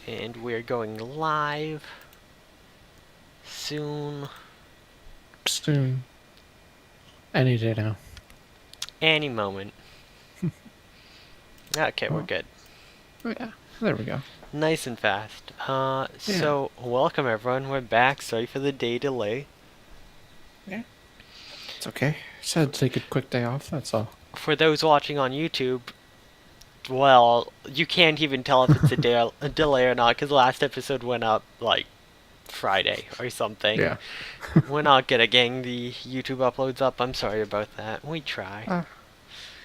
And we're going live soon. Soon. Any day now. Any moment. Okay, we're Oh, good. yeah. There we go. Nice and fast. Yeah. So welcome everyone. We're back. Sorry for the day delay. Yeah. It's okay. Just had to take a quick day off, that's all. For those watching on YouTube, well, you can't even tell if it's a delay or not because the last episode went up like Friday or something. Yeah. We're not good at getting the YouTube uploads up. I'm sorry about that. We try.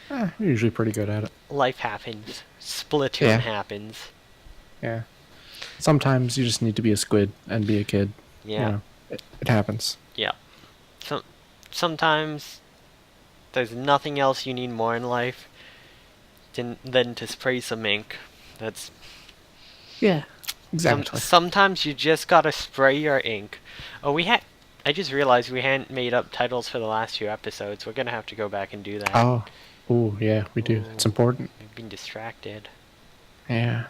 Uh, We're usually pretty good at it. Life happens. Splatoon Yeah. happens. Yeah. Sometimes you just need to be a squid and be a kid. Yeah. You know, it happens. Yeah. Sometimes there's nothing else you need more in life than to spray some ink. That's Yeah. Exactly. sometimes you just gotta spray your ink. Oh, I just realized we hadn't made up titles for the last few episodes. We're gonna have to go back and do that. Oh. Ooh, yeah, we do. It's important. We've been distracted. Yeah.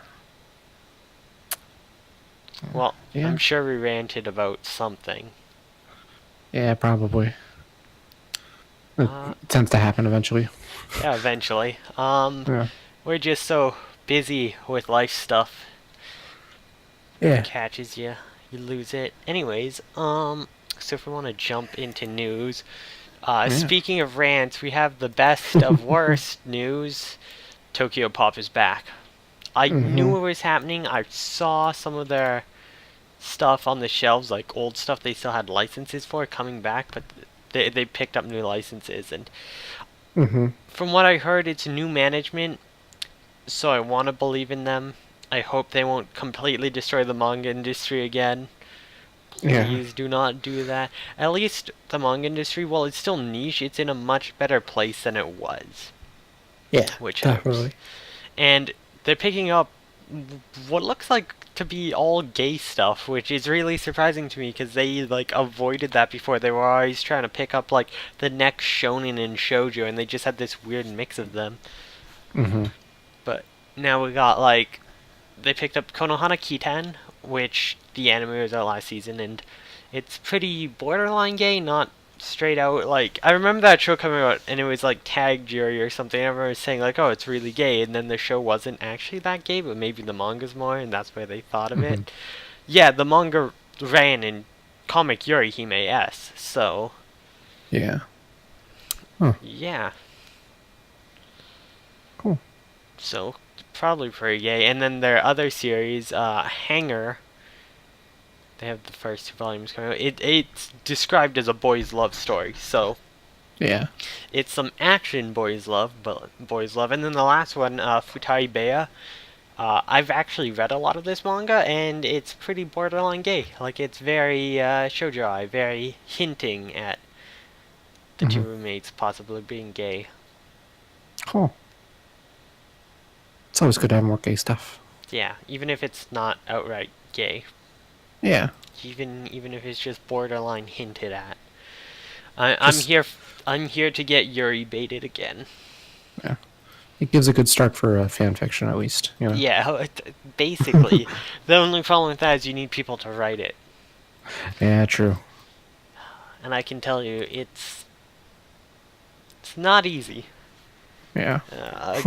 Well, Yeah. I'm sure we ranted about something. Yeah, probably. It Uh, tends to happen eventually. yeah, eventually. Yeah. We're just so busy with life stuff. Yeah. Catches you, you lose it. Anyways, so if we want to jump into news, Yeah. speaking of rants, we have the best of worst news. Tokyo Pop is back. I knew it was happening. I saw some of their stuff on the shelves, like old stuff they still had licenses for coming back, but they picked up new licenses. And from what I heard, it's new management, so I want to believe in them. I hope they won't completely destroy the manga industry again. Yeah. Please do not do that. At least the manga industry, while it's still niche, it's in a much better place than it was. Yeah. Which Definitely. helps. And they're picking up what looks like to be all gay stuff, which is really surprising to me because they like avoided that before. They were always trying to pick up like the next shonen and shoujo, and they just had this weird mix of them. But now we got like they picked up Konohana Kiten, which the anime was out last season, and it's pretty borderline gay, not straight out. Like I remember that show coming out, and it was like Tag Jury or something. Everyone was saying like, "Oh, it's really gay," and then the show wasn't actually that gay, but maybe the manga's more, and that's why they thought of it. Yeah, the manga ran in Comic Yuri Hime S. So Yeah. Huh. yeah, Cool. so probably pretty gay. And then their other series, Hanger. They have the first two volumes coming out. It's described as a boys' love story, so Yeah. it's some action boys' love, and then the last one, Futari Bea. I've actually read a lot of this manga, and it's pretty borderline gay. Like it's very shoujo, very hinting at the two roommates possibly being gay. Cool. It's always good to have more gay stuff. Yeah, even if it's not outright gay, Yeah. even if it's just borderline hinted at. Just- I'm here to get Yuri baited again. Yeah. It gives a good start for fan fiction, at least. You know? Yeah, basically. The only problem with that is you need people to write it. Yeah, true. And I can tell you, it's not easy. Yeah.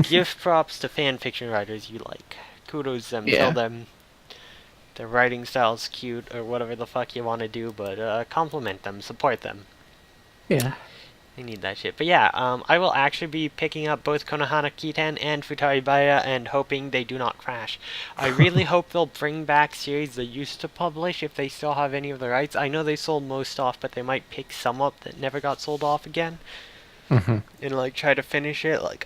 Give props to fan fiction writers you like. Kudos them, Yeah. tell them their writing style's cute or whatever the fuck you want to do, but compliment them, support them. Yeah. They need that shit. But yeah, I will actually be picking up both Konohana Kiten and Futari Baya and hoping they do not crash. I really hope they'll bring back series they used to publish if they still have any of the rights. I know they sold most off, but they might pick some up that never got sold off again. And like try to finish it. Like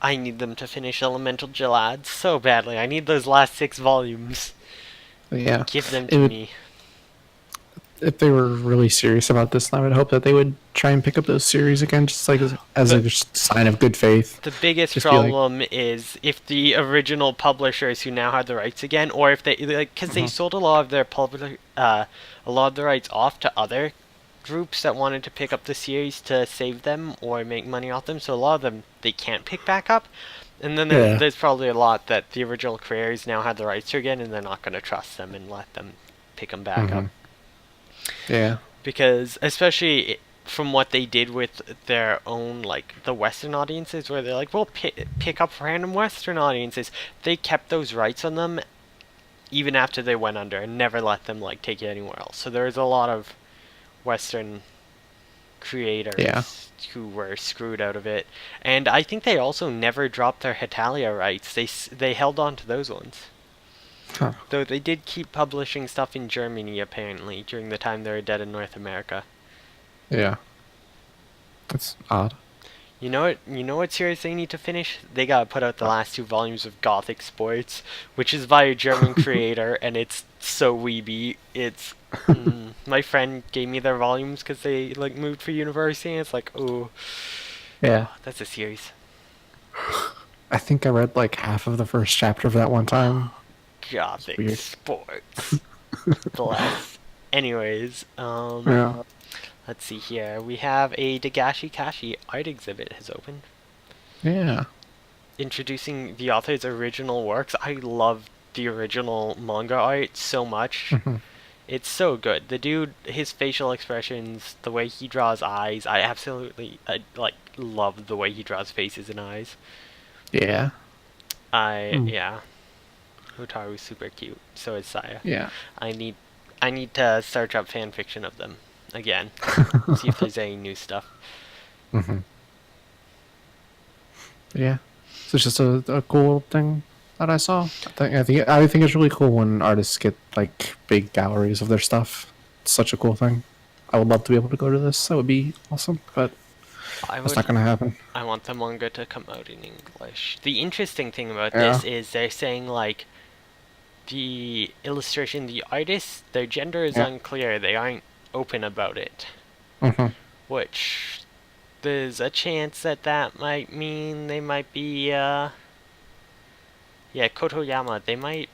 I need them to finish Elemental Gelad so badly. I need those last 6 volumes. Yeah. Give them to me. If they were really serious about this, I would hope that they would try and pick up those series again, just like as a sign of good faith. The biggest Just be like- problem is if the original publishers who now have the rights again, or if they like, because they sold a lot of their a lot of the rights off to other groups that wanted to pick up the series to save them or make money off them. So a lot of them they can't pick back up. And then Yeah. there's probably a lot that the original creators now have the rights to again, and they're not going to trust them and let them pick them back up. Hmm. Yeah. Because, especially from what they did with their own, like, the Western audiences, where they're like, we'll pick up random Western audiences. They kept those rights on them even after they went under and never let them, like, take it anywhere else. So there's a lot of Western Yeah. creators who were screwed out of it. And I think they also never dropped their Hetalia rights. They held on to those ones. Huh. Though they did keep publishing stuff in Germany apparently during the time they were dead in North America. Yeah. That's odd. You know what? You know what series they need to finish? They gotta put out the last two volumes of Gothic Sports, which is by a German creator, and it's so weeby. It's my friend gave me their volumes because they like moved for university, and it's like, oh, Yeah. that's a series. I think I read like half of the first chapter of that one time. It's Gothic weird. Sports. Bless. Anyways, Yeah. let's see here. We have a Dagashi Kashi art exhibit has opened, Yeah. introducing the author's original works. I love the original manga art so much. Hmm. It's so good. The dude, his facial expressions, the way he draws eyes, I like love the way he draws faces and eyes. Yeah. Mm. Yeah, Hotaru's super cute. So is Saya. Yeah. I need I need to search up fan fiction of them again. See if there's any new stuff. Hmm. Yeah. So it's just a cool thing that I saw. I think it's really cool when artists get like big galleries of their stuff. It's such a cool thing. I would love to be able to go to this. That would be awesome, but I that's would not going to happen. I want the manga to come out in English. The interesting thing about Yeah. this is they're saying like the illustration, the artists, their gender is Yeah. unclear. They aren't open about it, Hmm. which there's a chance that that might mean they might be yeah, Kotoyama. They might.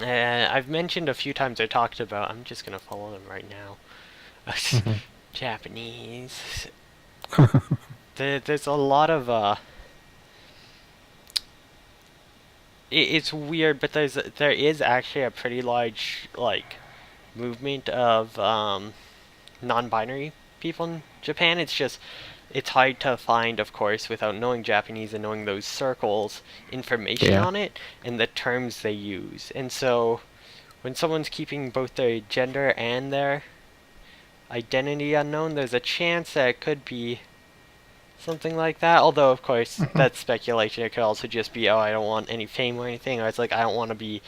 I've mentioned a few times I talked about. I'm just gonna follow them right now. Hmm. Japanese. There's a lot of it's weird, but there is actually a pretty large like movement of non-binary people in Japan. It's just it's hard to find, of course, without knowing Japanese and knowing those circles, information Yeah. on it and the terms they use. And so when someone's keeping both their gender and their identity unknown, there's a chance that it could be something like that. Although, of course, Hmm. that's speculation. It could also just be, oh, I don't want any fame or anything. Or it's like, I don't want to be.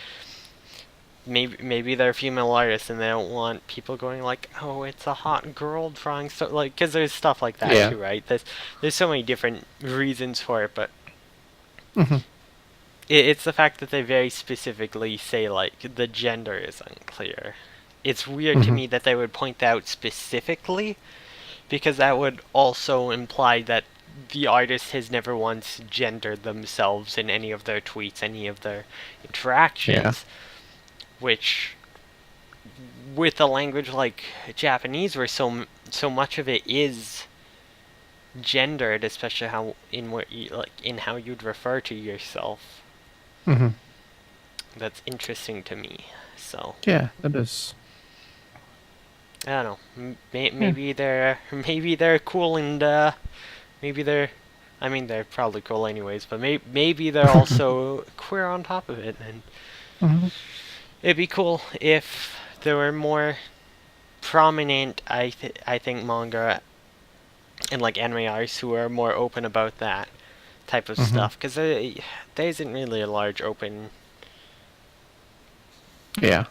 Maybe they're female artists and they don't want people going like, oh, it's a hot girl drawing. So like, because there's stuff like that Yeah. too, right? There's so many different reasons for it, but Hmm. it's the fact that they very specifically say like the gender is unclear. It's weird to Hmm. me that they would point out specifically because that would also imply that the artist has never once gendered themselves in any of their tweets, any of their Yeah. interactions, which with a language like Japanese where so much of it is gendered, especially how in what you, like in how you'd refer to yourself. Hmm. That's interesting to me. So, Yeah. That is. I don't know. Yeah. Maybe they're cool and maybe they're. I mean, they're probably cool anyways, but maybe they're also queer on top of it. And Hmm. it'd be cool if there were more prominent. I think manga and like anime artists who are more open about that type of Hmm. stuff, because there isn't really a large open Yeah.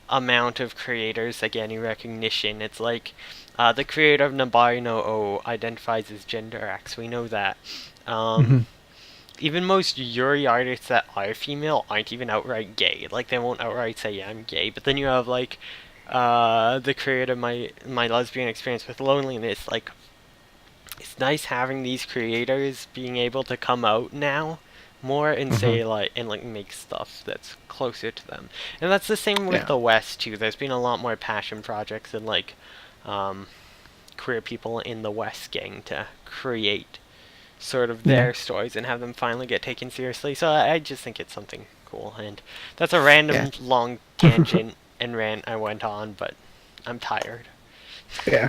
amount of creators that get any recognition. It's like the creator of Nabari no O identifies as gender X. We know that. Hmm. Even most Yuri artists that are female aren't even outright gay. Like they won't outright say, "Yeah, I'm gay." But then you have like the creator of my lesbian experience with loneliness. Like it's nice having these creators being able to come out now more and Hmm. say like and like make stuff that's closer to them. And that's the same with Yeah. the West too. There's been a lot more passion projects and like um, queer people in the West getting to create sort of Yeah. their stories and have them finally get taken seriously. So I just think it's something cool, and that's a random Yeah. long tangent and rant I went on, but I'm tired. Yeah.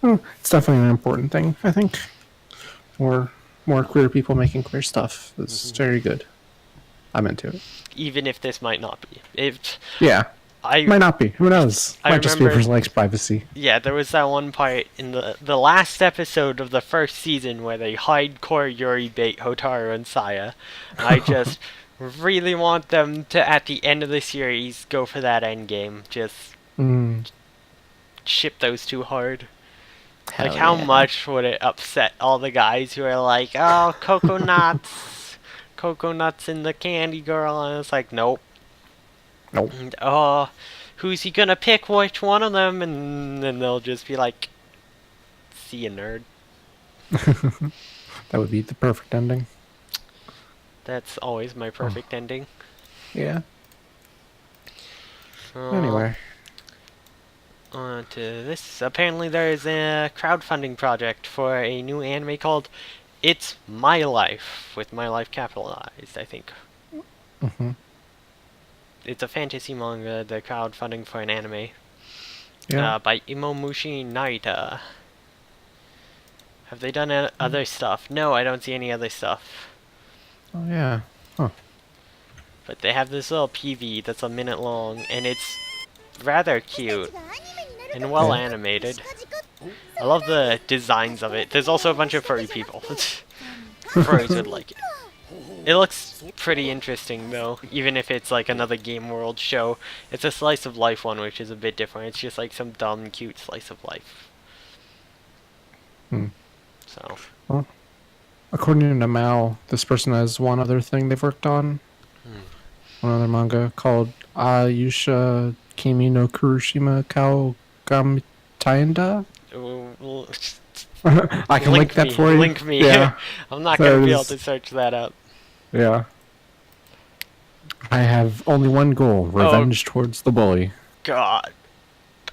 Well, it's definitely an important thing. I think more queer people making queer stuff is very good. I'm into it. Even if this might not be. If Yeah. I Might not be. Who knows? I Might just be remember, for likes privacy. yeah, there was that one part in the last episode of the first season where they hardcore Yuri bait Hotaru and Saya. I just really want them to, at the end of the series, go for that end game. Just Mm, ship those two hard. Like, hell how yeah. much would it upset all the guys who are like, oh, cocoa nuts in the candy girl, and it's like, nope. Nope. And, oh, who's he gonna pick? Which one of them? And then they'll just be like, see ya, nerd. That would be the perfect ending. That's always my perfect ending. Yeah. Uh, Anyway. on to this. Apparently, there is a crowdfunding project for a new anime called It's My Life, with My Life capitalized, I think. Hmm. It's a fantasy manga, the crowdfunding for an anime. Yeah. By Imomushi Narita. Have they done other stuff? No, I don't see any other stuff. Oh yeah. Huh. But they have this little PV that's a minute long, and it's rather cute and well Yeah. animated. I love the designs of it. There's also a bunch of furry people. Furries would like it. It looks pretty interesting though, even if it's like another Game World show. It's a slice of life one, which is a bit different. It's just like some dumb, cute slice of life. Hmm. So, Well, according to Mao, this person has one other thing they've worked on. One other manga called Ayusha Kimi no Kurushima Kao Gamitainda. ooh, I can link that for you. Link me. Yeah. I'm not That gonna be able is- to search that up. Yeah. I have only one goal: revenge towards the bully. God.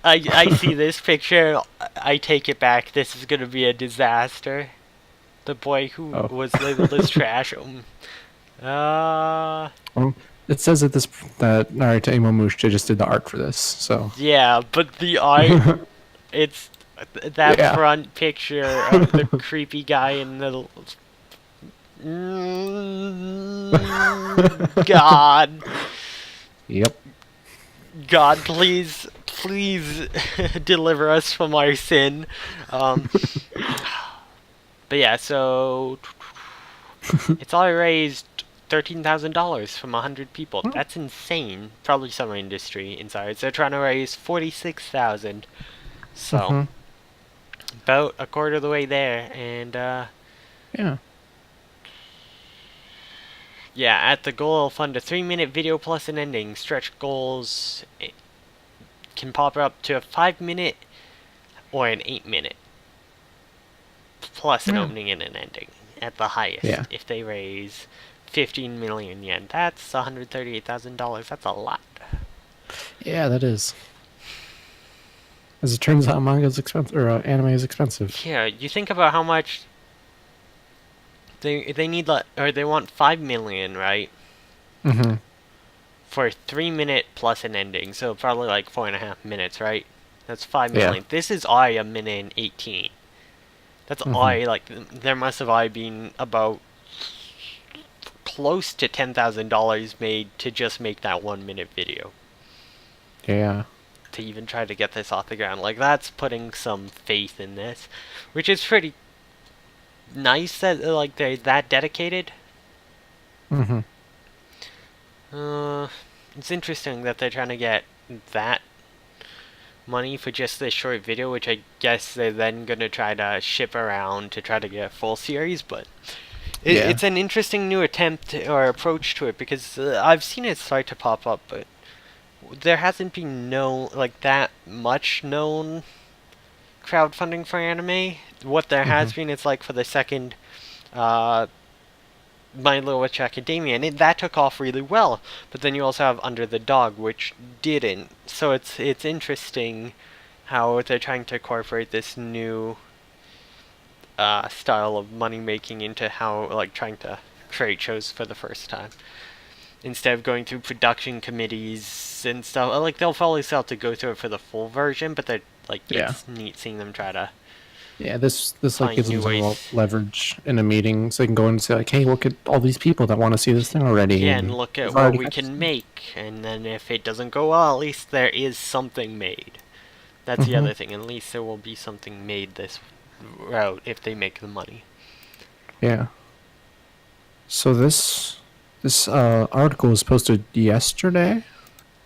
I see this picture. I take it back. This is gonna be a disaster. The boy who Oh. was labeled as trash. Well, it says that Narita Imomushi just did the art for this, so Yeah, but the art, it's that Yeah. front picture of the creepy guy in the. God, yep. God, please, please deliver us from our sin. But yeah, so it's already raised $13,000 from 100 people. That's insane. Probably some industry inside. They're trying to raise 46,000. So Mhm. about a quarter of the way there, and Yeah. yeah, at the goal, fund a 3-minute video plus an ending. Stretch goals can pop up to a 5-minute or an 8-minute plus an Yeah. opening and an ending at the highest. Yeah. If they raise 15 million yen, that's $138,000. That's a lot. Yeah, that is. As it turns out, manga is expensive, or anime is expensive. Yeah, you think about how much they need, or they want 5 million, right? Mm-hmm. For a 3-minute plus an ending, so probably like 4.5 minutes, right? That's 5 Yeah. million. This is a minute and 18. That's like there must have been about close to $10,000 made to just make that 1-minute video. Yeah. To even try to get this off the ground. Like, that's putting some faith in this, which is pretty nice that like they're that dedicated. Mm-hmm. It's interesting that they're trying to get that money for just this short video, which I guess they're then gonna try to ship around to try to get a full series, but Yeah. it's an interesting new attempt or approach to it, because I've seen it start to pop up, but there hasn't been that much known crowdfunding for anime. What there has been, it's like for the second My Little Witch Academia, and that took off really well. But then you also have Under the Dog, which didn't. So it's interesting how they're trying to incorporate this new style of money making into how like trying to create shows for the first time instead of going through production committees and stuff. Like they'll probably still have to go through it for the full version, but they're like Yeah. it's neat seeing them try to Yeah, this like find gives them new some ways. leverage in a meeting, so they can go in and say like, "Hey, look at all these people that want to see this thing already." Yeah, and And look at we've what already we got this can thing. make, and then if it doesn't go well, at least there is something made. That's the Mm-hmm. other thing. At least there will be something made this route if they make the money. Yeah. So this article was posted yesterday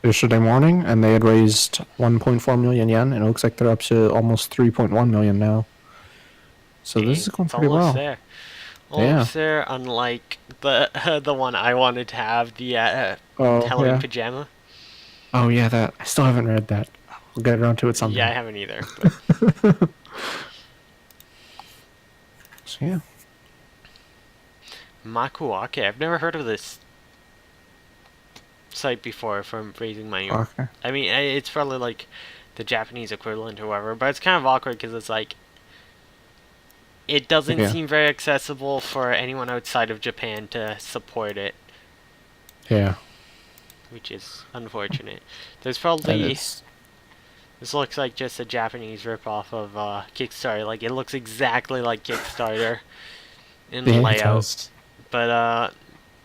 morning, and they had raised 1.4 million yen, and it looks like they're up to almost 3.1 million now. So this is Dang, going it's pretty almost well. there. Yeah. Almost there. Unlike the the one I wanted to have, the Oh Helen yeah. pajama. Oh yeah. That I still haven't read that. We'll get around to it Yeah, I someday. haven't either. But So yeah. Makuake, I've never heard of this site before from raising money. Okay. I mean, it's probably like the Japanese equivalent or whatever, but it's kind of awkward because it's like it doesn't Yeah. seem very accessible for anyone outside of Japan to support it, Yeah. which is unfortunate. There's That probably is. this looks like just a Japanese ripoff of Kickstarter. Like it looks exactly like Kickstarter in Yeah, it layout, does. but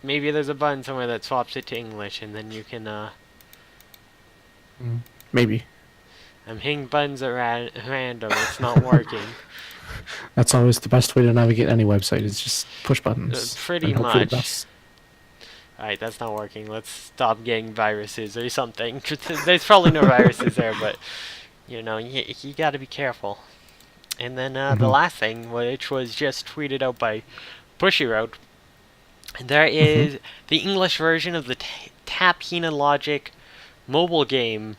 maybe there's a button somewhere that swaps it to English, and then you can Mm, maybe. I'm hitting buttons at random. It's not working. That's always the best way to navigate any website is just push buttons Pretty and hope for the much. best. Alright, that's not working. Let's stop getting viruses or something. There's probably no viruses there, but you know, you gotta be careful. And then the Mm-hmm. last thing, which was just tweeted out by Bushiroad, there Mm-hmm. is the English version of the Tap Hina Logic mobile game.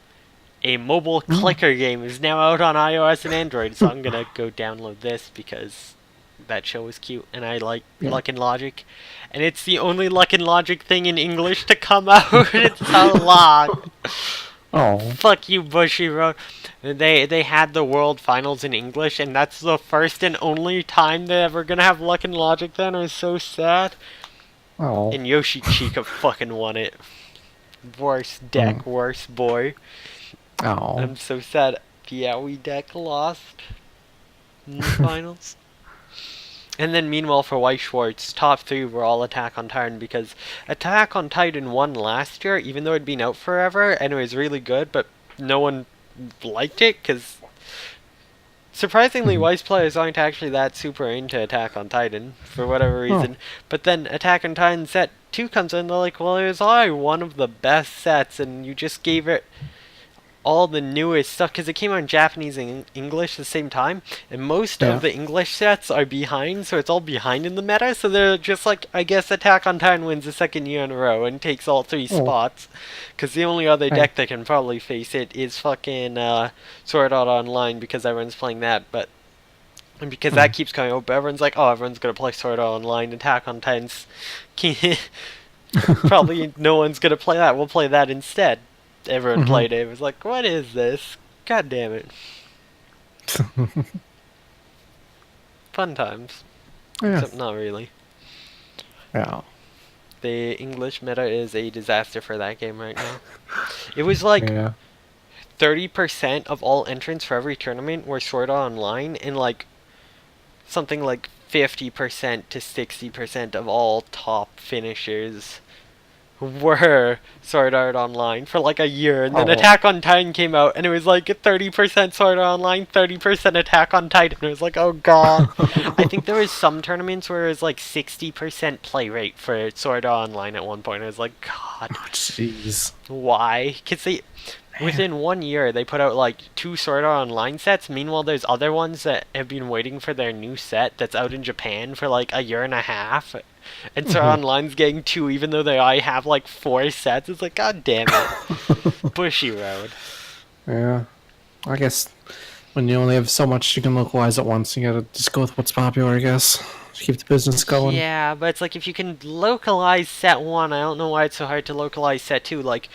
A mobile Oh, clicker game is now out on iOS and Android, so I'm gonna go download this because that show was cute and I like yeah. Luck and Logic. And it's the only Luck and Logic thing in English to come out. It's so long. Oh, Fuck you, Bushiroad. They had the World Finals in English, and that's the first and only time they're ever gonna have Luck and Logic. Then I was so sad. oh, And Yoshi Chica fucking won it. Worst mm, deck, worst boy. oh. I'm so sad. The Owie deck lost in the finals. And then meanwhile for White Schwartz, top three were all Attack on Titan because Attack on Titan won last year, even though it'd been out forever, and it was really good, but no one liked it because surprisingly, Mhm. Weiss players aren't actually that super into Attack on Titan for whatever Oh, reason. But then Attack on Titan set 2 comes in, they're like, well, it was already one of the best sets, and you just gave it all the newest stuff because it came out in Japanese and English at the same time, and most of yeah. the English sets are behind, so it's all behind in the meta. So they're just like, I guess Attack on Titan wins the second year in a row and takes all 3 Oh, spots, because the only other hey. deck that can probably face it is fucking Sword Art Online because everyone's playing that, but. And because that Mm, keeps coming up, everyone's like, oh, everyone's gonna play Sword Art Online, Attack on Titan's. Probably no one's gonna play that. We'll play that instead. Everyone mm-hmm. played it. It was like, what is this? God damn it. Fun times. Yeah. Except not really. Yeah. The English meta is a disaster for that game right now. It was like Yeah. 30% of all entrants for every tournament were Sword Art Online, and like something like 50% to 60% of all top finishers were Sword Art Online for like a year, and then Oh. Attack on Titan came out, and it was like 30% Sword Art Online, 30% Attack on Titan. It was like, oh god. I think there was some tournaments where it was like 60% play rate for Sword Art Online at one point. I was like, god, Jeez. why? Because they Man. within 1 year they put out like 2 Sword Art Online sets. Meanwhile, there's other ones that have been waiting for their new set that's out in Japan for like a year and a half. And Sword Mm-hmm. Art Online's getting 2 even though they already have like 4 sets. It's like, god damn it. Bushy Road. Yeah. I guess when you only have so much you can localize at once, you gotta just go with what's popular, I guess. Keep the business going. Yeah, but it's like if you can localize set 1, I don't know why it's so hard to localize set 2. Like,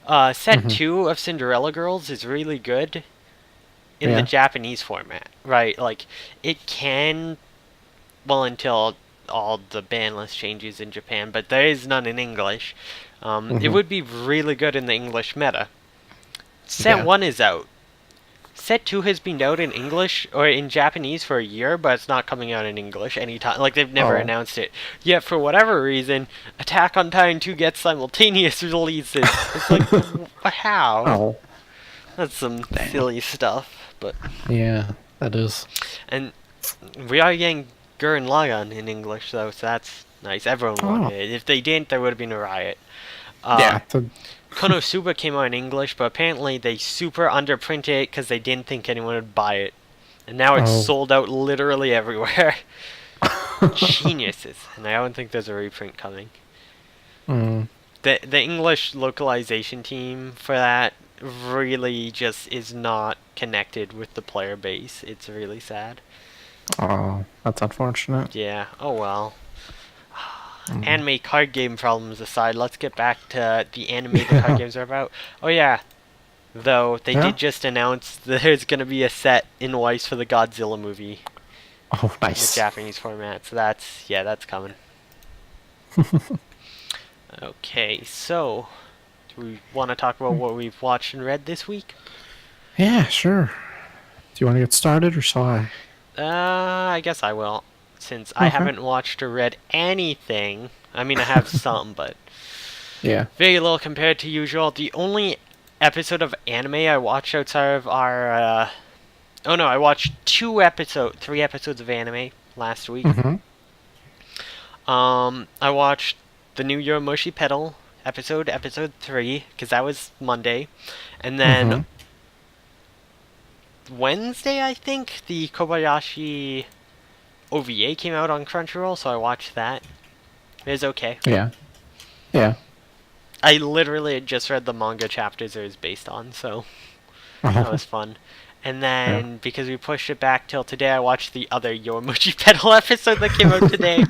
set Mm-hmm. 2 of Cinderella Girls is really good. in the Yeah. Japanese format, right? Like, it can, well, until all the ban list changes in Japan, but there is none in English. It Hmm. would be really good in the English meta. Set Yeah. 1 is out. Set 2 has been out in English or in Japanese for a year, but it's not coming out in English anytime. Like, they've never Oh. announced it. Yet, for whatever reason, Attack on Titan 2 gets simultaneous releases. It's like, how? Oh. That's some Dang. silly stuff. But, Yeah, that is. and we are getting Gurren Lagann in English, though, so that's nice. Everyone wanted Oh. it. If they didn't, there would have been a riot. Uh, Yeah. Konosuba came out in English, but apparently they super underprinted it because they didn't think anyone would buy it. And now it's Oh. sold out literally everywhere. Geniuses. And I don't think there's a reprint coming. Mm. The English localization team for that really just is not connected with the player base. It's really sad. Oh, that's unfortunate. Yeah, oh well. Mm. Anime card game problems aside, let's get back to the anime the card games are about. Oh yeah, though they Yeah. did just announce that there's gonna be a set in Weiss for the Godzilla movie Oh, in the nice. Japanese format. So that's coming. Okay, so do we want to talk about what we've watched and read this week? Yeah, sure. Do you want to get started or shall I? I guess I will, since I Okay. haven't watched or read anything. I mean, I have some, but Yeah. very little compared to usual. The only episode of anime I watched outside of our oh no, I watched 3 episodes of anime last week. Mm-hmm. I watched the new Yoramushi Pedal episode 3, because that was Monday. And then Mm-hmm. Wednesday, I think, the Kobayashi OVA came out on Crunchyroll, so I watched that. It was okay. Yeah. Yeah. I literally had just read the manga chapters it was based on, so that Oh, was fun. And yeah. then, because we pushed it back till today, I watched the other Yoramushi Pedal episode that came out today,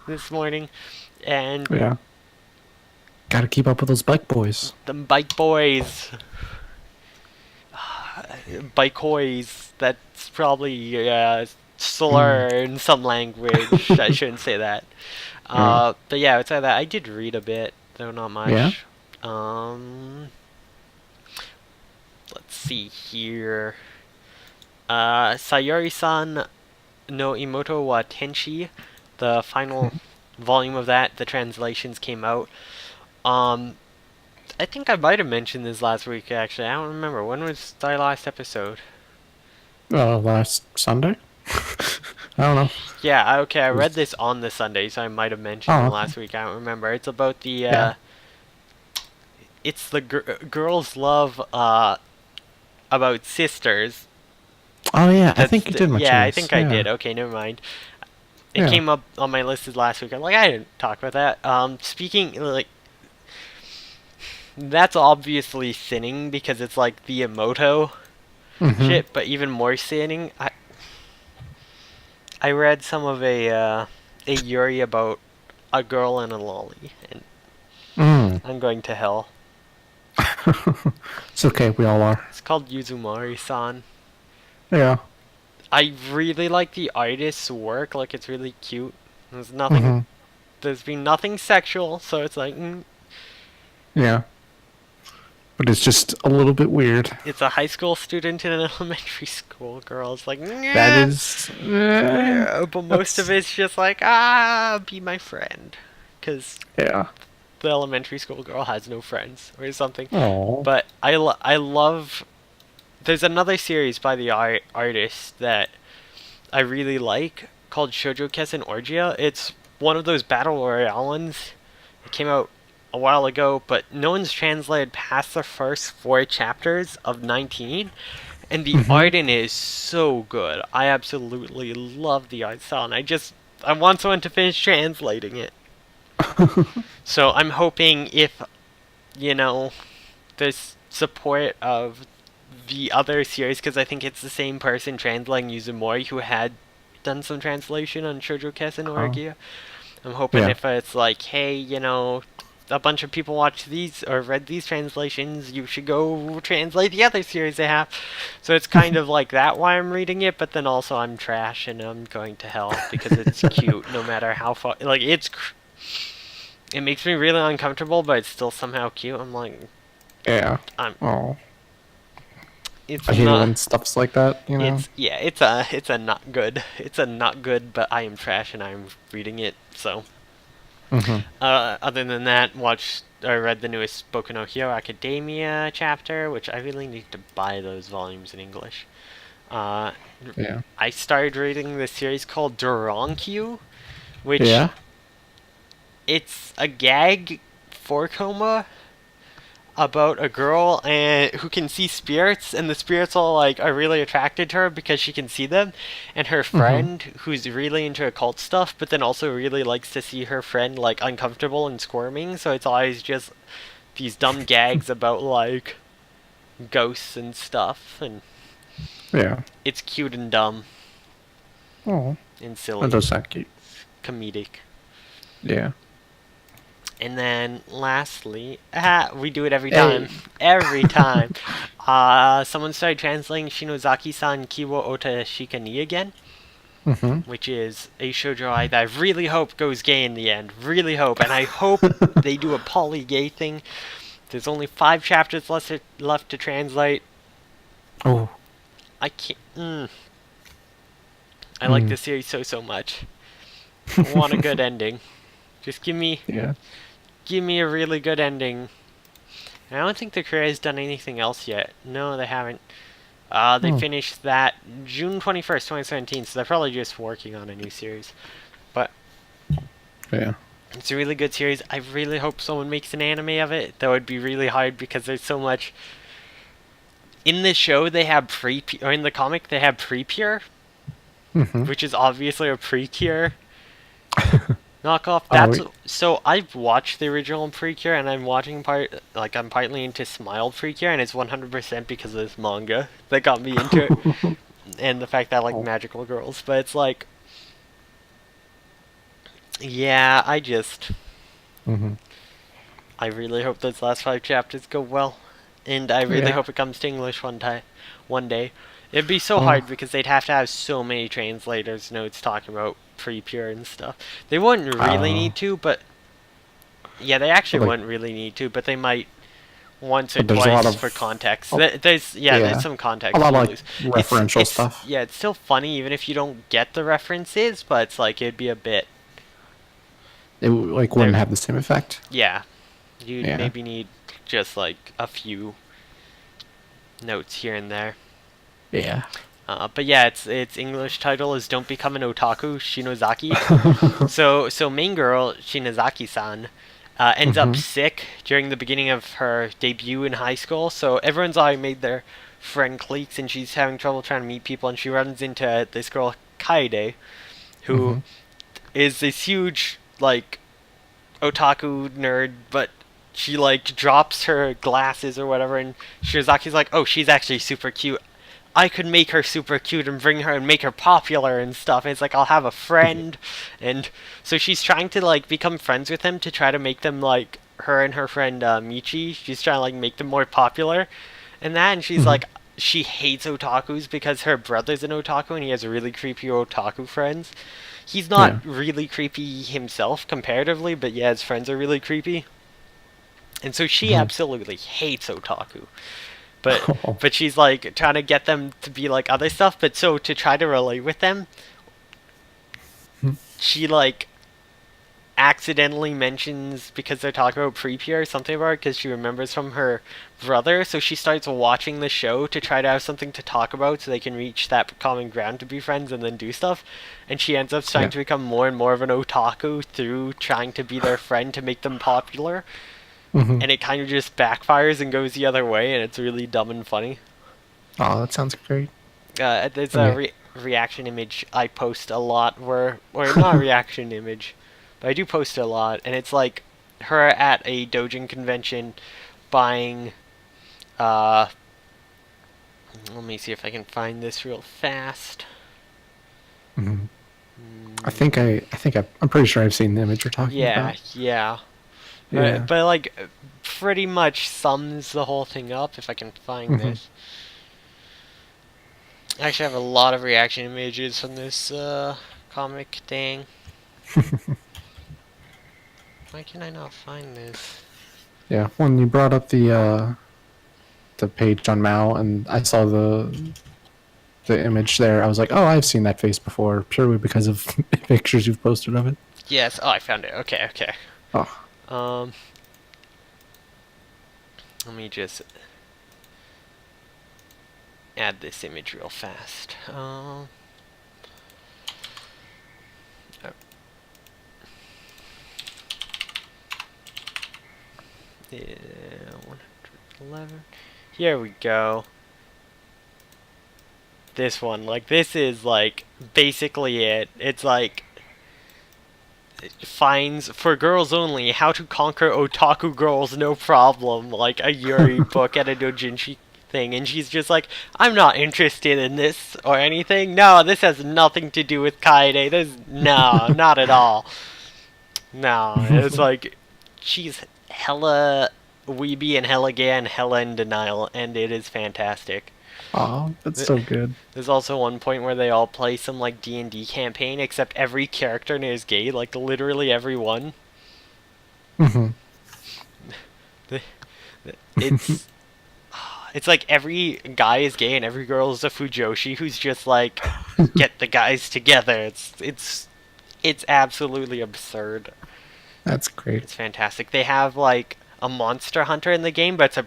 this morning. And Yeah. Got to keep up with those bike boys. the Bike Boys. Bikeoys. That's probably slur in some language. I shouldn't say that. Yeah. But yeah, outside of that, I did read a bit, though not Yeah. much. Um, let's see here. Sayori-san no Imoto wa Tenshi, the final volume of that, the translations came out. Um, I think I might have mentioned this last week, actually. I don't remember. When was our last episode? Last Sunday? I don't know. Yeah, okay, I read this on the Sunday, so I might have mentioned Oh, it okay. last week. I don't remember. It's about the, Yeah. it's the girls' love, about sisters. Oh, yeah. I That's think you did mention yeah, I this. think I Yeah. did. Okay, never mind. It Yeah. came up on my list last week. I'm like, I didn't talk about that. Speaking, like, that's obviously sinning because it's like the Emoto Mm-hmm. shit, but even more sinning. I read some of a Yuri about a girl and a lolly, and Mm. I'm going to hell. It's okay. We all are. It's called Yuzumari-san. Yeah. I really like the artist's work. Like, it's really cute. There's nothing. Mm-hmm. There's been nothing sexual, so it's like Yeah. But it's just a little bit weird. it's a high school student and an elementary school girl. It's like That is. but most of it's just like be my friend, because Yeah. the elementary school girl has no friends or something. Oh. But I love. There's another series by the artist that I really like called Shoujo Kessen Orgia. It's one of those battle royale ones. It came out a while ago, but no one's translated past the first 4 chapters of 19. And the art in it is so good. I absolutely love the art style, and I want someone to finish translating it. So I'm hoping if, there's support of the other series, because I think it's the same person translating Yuzumori who had done some translation on Shoujo Kessen Oh. Orgia. I'm hoping Yeah. if it's like, hey, a bunch of people watch these or read these translations, you should go translate the other series they have. So it's kind of like that why I'm reading it, but then also I'm trash and I'm going to hell because it's cute no matter how far. Like, it makes me really uncomfortable, but it's still somehow cute. I'm like, Yeah. I'm. Oh, It's I hate it not. when stuff's like that. You know. It's a not good. It's a not good, but I am trash and I'm reading it. So, Mm-hmm. other than that, I read the newest Boku no Hero Academia chapter, which I really need to buy those volumes in English. Uh, Yeah. I started reading this series called Doronkyu, which Yeah. it's a gag 4 coma about a girl and who can see spirits, and the spirits all like are really attracted to her because she can see them, and her Mm-hmm. friend who's really into occult stuff but then also really likes to see her friend like uncomfortable and squirming, so it's always just these dumb gags about like ghosts and stuff, and Yeah. it's cute and dumb Oh, and that silly, does sound cute. comedic. Yeah. And then lastly, we do it every time. Hey. Every time. Someone started translating Shinozaki-san Kiwo Ota Shika ni again, Mm-hmm. which is a shoujo that I really hope goes gay in the end. Really hope. And I hope they do a poly gay thing. There's only 5 chapters left to translate. Oh. I can't. I like Mm. this series so much. I want a good ending. Just Yeah. give me a really good ending. I don't think the creator's done anything else yet. No, they haven't. They Oh. finished that June 21st, 2017, so they're probably just working on a new series. But Yeah. it's a really good series. I really hope someone makes an anime of it. That would be really hard because there's so much. In the show, they have or in the comic, they have pre-pure, Mm-hmm. which is obviously a pre-cure knockoff. Oh. So I've watched the original Precure, and I'm partly into Smile Precure, and it's 100% because of this manga that got me into it, and the fact that I like Oh. magical girls. But it's like, yeah, Mm-hmm. I really hope those last 5 chapters go well, and I really Yeah. hope it comes to English one day. It'd be so Well. hard because they'd have to have so many translators notes talking about Precure and stuff. They wouldn't really Uh. need to, but yeah, they But actually like, wouldn't really need to, but they might once or but there's a lot twice for of. context. Oh, There's yeah. some A context lot you of like lose. referential stuff. It's still funny even if you don't get the references, but it's like it'd be a bit It like there. wouldn't have the same effect. Yeah, you'd Yeah. maybe need just like a few notes here and there. Yeah. But yeah, its English title is "Don't Become an Otaku, Shinozaki." So main girl Shinozaki-san ends up Mm-hmm. sick during the beginning of her debut in high school. So everyone's already made their friend cliques, and she's having trouble trying to meet people. And she runs into this girl Kaede, who Mm-hmm. is this huge like otaku nerd, but she like drops her glasses or whatever, and Shirazaki's like, "Oh, she's actually super cute. I could make her super cute and bring her and make her popular and stuff." And it's like, I'll have a friend, and so she's trying to like become friends with him to try to make them like her and her friend Michi. She's trying to like make them more popular, and she's Mm-hmm. like, she hates otakus because her brother's an otaku and he has really creepy otaku friends. He's Yeah. not really creepy himself comparatively, but yeah, his friends are really creepy. And so she Mm-hmm. absolutely hates otaku. But Oh. but she's like trying to get them to be like other stuff, but so to try to relate with them, she like accidentally mentions because they're talking about pre-pure something about it because she remembers from her brother, so she starts watching the show to try to have something to talk about so they can reach that common ground to be friends and then do stuff, and she ends up starting Yeah. to become more and more of an otaku through trying to be their friend to make them popular, Mm-hmm. and it kind of just backfires and goes the other way, and it's really dumb and funny. Oh, that sounds great. There's I a mean, reaction image I post a lot or not a reaction image, but I do post it a lot, and it's like her at a Dojin convention buying, uh, let me see if I can find this real fast. mhm. I'm pretty sure I've seen the image you're talking Yeah, about. yeah. Yeah. But like, pretty much sums the whole thing up if I can find Hmm. this. I actually have a lot of reaction images from this comic thing. Why can I not find this? Yeah. When you brought up the page on Mao, and I saw the image there, I was like, oh, I've seen that face before, purely because of pictures you've posted of it. Yes. Oh, I found it. Okay. Okay. Oh. Um, let me just add this image real fast. Oh, yeah, 111. Here we go. This one, like, this is like basically it. It's like finds for girls only how to conquer otaku girls no problem, like a Yuri book at a dojinshi thing, and she's just like, I'm not interested in this or anything. No, this has nothing to do with kaede. No, not at all. No, it's like she's hella weeby and hella gay and hella in denial, and it is fantastic. Oh, that's so good. There's also one point where they all play some like D&D campaign, except every character in it is gay, like literally every one. Hmm. It's it's like every guy is gay and every girl is a fujoshi who's just like get the guys together. It's absolutely absurd. That's great. It's fantastic. They have like a monster hunter in the game, but it's a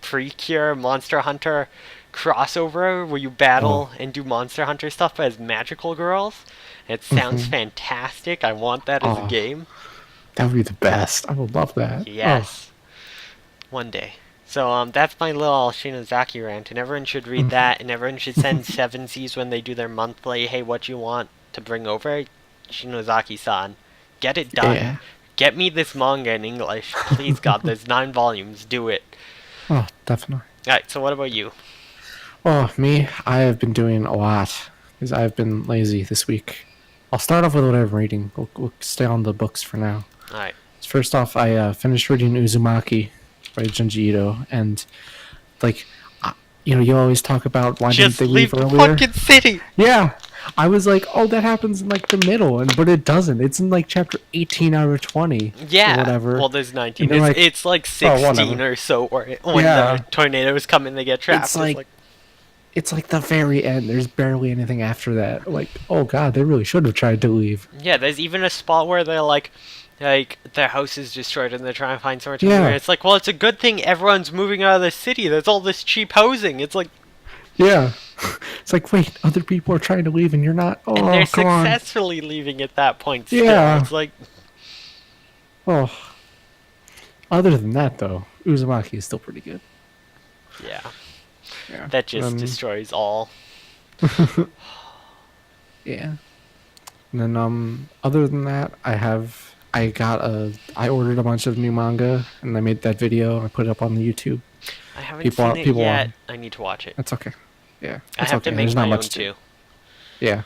pre-cure monster hunter crossover where you Oh. battle and do monster hunter stuff as magical girls. It sounds Hmm. fantastic. I want that as a Oh, game. that would be the best. I would love that. Oh. Yes, one day. So that's my little Shinozaki rant, and everyone should read Mhm. that, and everyone should send seven C's when they do their monthly. Hey, what you want to bring over, Shinozaki-san? Get it done. Yeah. Get me this manga in English, please God. There's 9 volumes. Do it. Oh, definitely. All right. So what about you? Oh, me, I have been doing a lot because I've been lazy this week. I'll start off with what I'm reading. We'll stay on the books for now. All right. First off, I finished reading Uzumaki by Junji Ito, and like, you always talk about why didn't Just they leave leave the earlier? fucking city. Yeah, I was like, oh, that happens in like the middle, but it doesn't. It's in like chapter 18 out of 20 or Yeah. whatever. Well, there's And 19. they're like, It's like oh, 16 whatever. or so, where when the Yeah, tornadoes come and they get it's trapped. It's like like it's like the very end. There's barely anything after that. Like, oh god, they really should have tried to leave. yeah. There's even a spot where they're like their house is destroyed and they're trying to find somewhere to move. Yeah, It's like, well, it's a good thing everyone's moving out of the city. There's all this cheap housing. It's like, yeah. It's like, wait, other people are trying to leave and you're not. and they're Oh, come on. successfully leaving at that point. Still, Yeah. it's like, Oh, other than that though, Uzumaki is still pretty good. yeah, Yeah. that just Um, destroys all. yeah. And then other than that, I ordered a bunch of new manga and I made that video and I put it up on the YouTube. I haven't People seen it people yet. I need to watch it. That's okay. Yeah, I it's have to okay. make There's not my own much to. too. Yeah.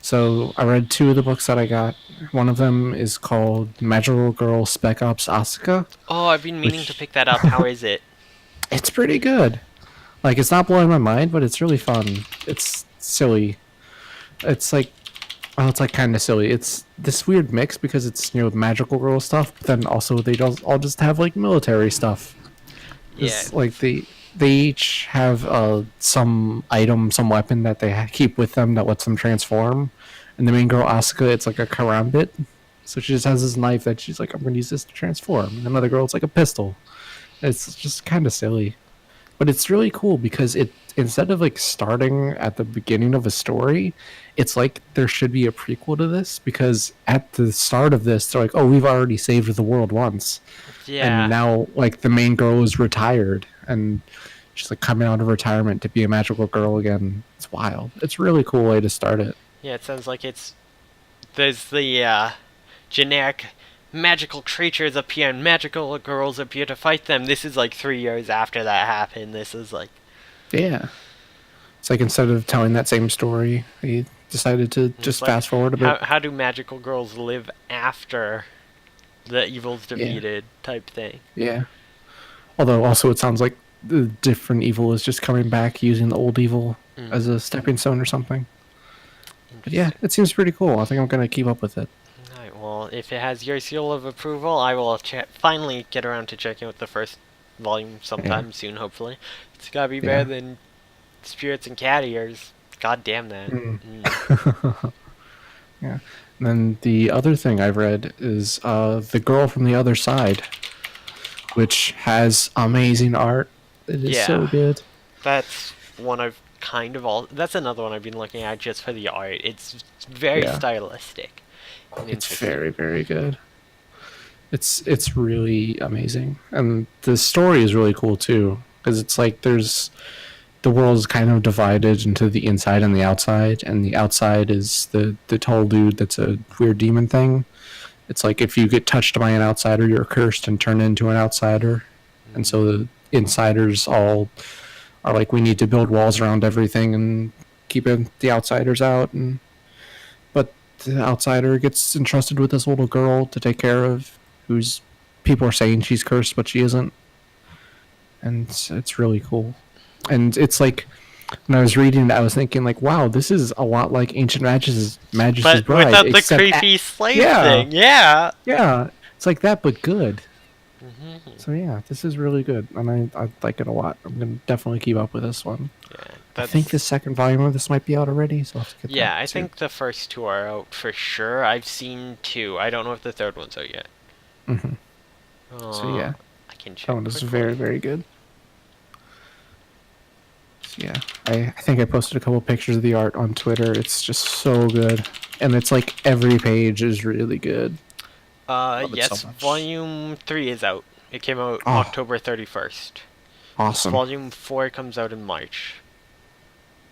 So I read two of the books that I got. One of them is called Magical Girl Spec Ops Asuka, Oh, I've been meaning to which pick that up. How is it? it's pretty good. Like it's not blowing my mind, but it's really fun. It's silly. It's like well, it's like kind of silly. It's this weird mix because it's magical girl stuff, but then also they all just have like military stuff. Yeah. It's like they each have some item, some weapon that they keep with them that lets them transform. And the main girl Asuka, it's like a karambit, so she just has this knife that she's like, I'm gonna use this to transform. And another girl, it's like a pistol. It's just kind of silly, but it's really cool because it instead of like starting at the beginning of a story, it's like there should be a prequel to this because at the start of this, they're like, oh, we've already saved the world once, and Yeah. now like the main girl is retired and she's like coming out of retirement to be a magical girl again. It's wild. It's a really cool way to start it. Yeah, it sounds like there's the generic magical creatures appear and magical girls appear to fight them. This is like 3 years after that happened. This is like, Yeah. It's like instead of telling that same story, he decided to it's just like fast forward a how bit. how do magical girls live after the evil's Yeah. defeated type thing. Yeah. Although also it sounds like the different evil is just coming back using the old evil as a stepping stone or something. But yeah, Interesting. it seems pretty cool. I think I'm gonna keep up with it. Alright, well, if it has your seal of approval, I will finally get around to checking out the first volume Yeah. sometime soon, hopefully. It's gotta be better Yeah. than Spirits and Cat Ears. God damn that. Yeah. And then the other thing I've read is The Girl from the Other Side, which has amazing art. It is so Yeah, good. that's one I've that's another one I've been looking at just for the art. It's very Yeah. stylistic and It's interesting. very, very good. It's really amazing. And the story is really cool too. Because it's like the world is kind of divided into the inside and the outside, and the outside is the tall dude that's a weird demon thing. It's like if you get touched by an outsider, you're cursed and turn into an outsider. And so the insiders all are like, we need to build walls around everything and keep the outsiders out. And but the outsider gets entrusted with this little girl to take care of, who's people are saying she's cursed, but she isn't. And it's really cool. And it's like when I was reading it, I was thinking like, wow, this is a lot like Ancient Magus' But Bride, without the except creepy slave yeah, thing, yeah. yeah, it's like that but good. So yeah, this is really good, and I like it a lot. I'm gonna definitely keep up with this one. Yeah, I think the second volume of this might be out already, so I'll have to get yeah, that I too. think the first two are out for sure. I've seen two. I don't know if the third one's out yet. So yeah, I can check that one is quickly. very, very good. So yeah, I think I posted a couple pictures of the art on Twitter. It's just so good, and it's like every page is really good. Love it Yes, so much. Volume 3 is out. It came out Oh, October 31st. awesome, Volume 4 comes out in March.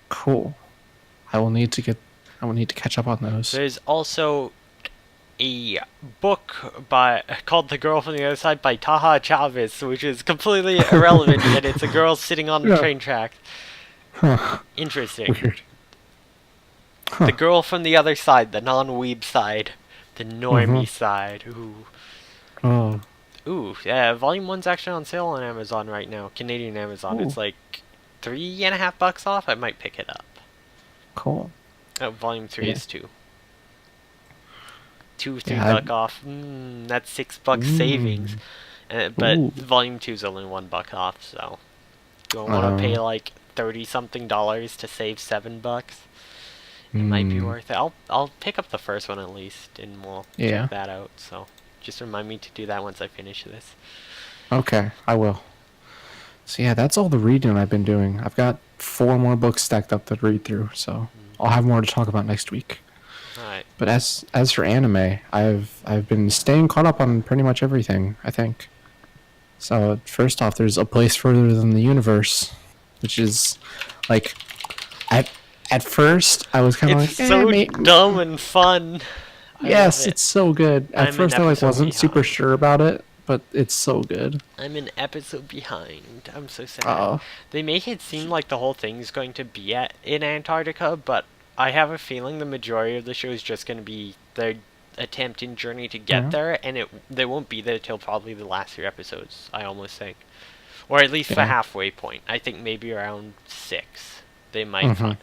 cool. I will need to get. I will need to catch up on those. There's also a book called The Girl from the Other Side by Taha Chavez, which is completely irrelevant, yet it's a girl sitting on the Yeah. train track. Huh. Interesting. Weird. The Girl from the Other Side, the non-weeb side. The normie Mhm. side. Ooh. Oh, Ooh, yeah, Volume 1's actually on sale on Amazon right now. Canadian Amazon. Ooh. It's like $3.50 off. I might pick it up. cool. Volume 3 Yeah. is 2. 2, Yeah, $3 off. That's $6 savings. But Ooh. Volume 2 is only $1 off, so do I want to pay like 30 something dollars to save $7? It might be worth it. I'll pick up the first one at least, and we'll Yeah. check that out. So just remind me to do that once I finish this. Okay, I will. So yeah, that's all the reading I've been doing. I've got 4 more books stacked up to read through, so I'll have more to talk about next week. All right. But as for anime, I've been staying caught up on pretty much everything, I think. So first off, there's A Place Further Than the Universe, which is like at first I was kind of like, It's so dumb and fun. I yes, love it. it's so good. At I'm first an I like episode wasn't super behind. sure about it, but it's so good. I'm an episode behind. I'm so sad. Oh, They make it seem like the whole thing's going to be in Antarctica, but I have a feeling the majority of the show is just going to be their attempt and journey to get yeah. there, and they won't be there till probably the last 3 episodes, I almost think. Or at least the Yeah. halfway point. I think maybe around 6. They might find.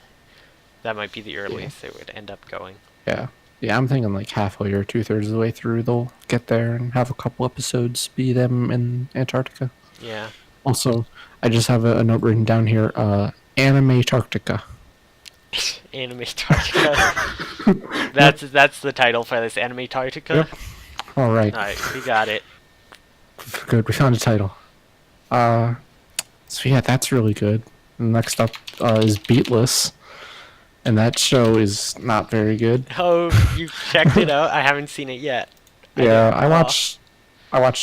That might be the earliest they would end up going. Yeah. Yeah, I'm thinking like halfway or 2/3 of the way through, they'll get there and have a couple episodes be them in Antarctica. Yeah. Also, I just have a note written down here, Animetartica. Animetartica. That's the title for this, Animetartica. Yep. All right. Alright, we got it. Good, we found a title. So yeah, that's really good. Next up is Beatless, and that show is not very good. Oh, you checked it out? I haven't seen it yet. Yeah, I watched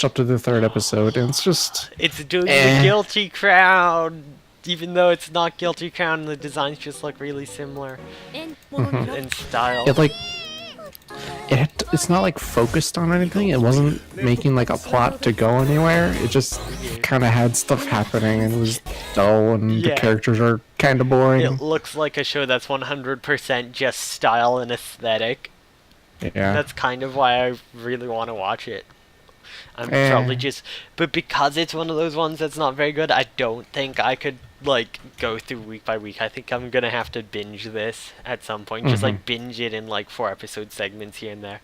up to the 3rd episode, and it's just It's doing the Guilty Crown, even though it's not Guilty Crown. The designs just look really similar in style. it like it's not like focused on anything. It wasn't making like a plot to go anywhere. It just kind of had stuff happening, and it was dull, and the Yeah. characters are kind of boring. It looks like a show that's 100% just style and aesthetic. Yeah. That's kind of why I really want to watch it. I'm probably Eh. just, but because it's one of those ones that's not very good, I don't think I could like go through week by week. I think I'm gonna have to binge this at some point. Just Hmm. like binge it in like 4 episode segments here and there.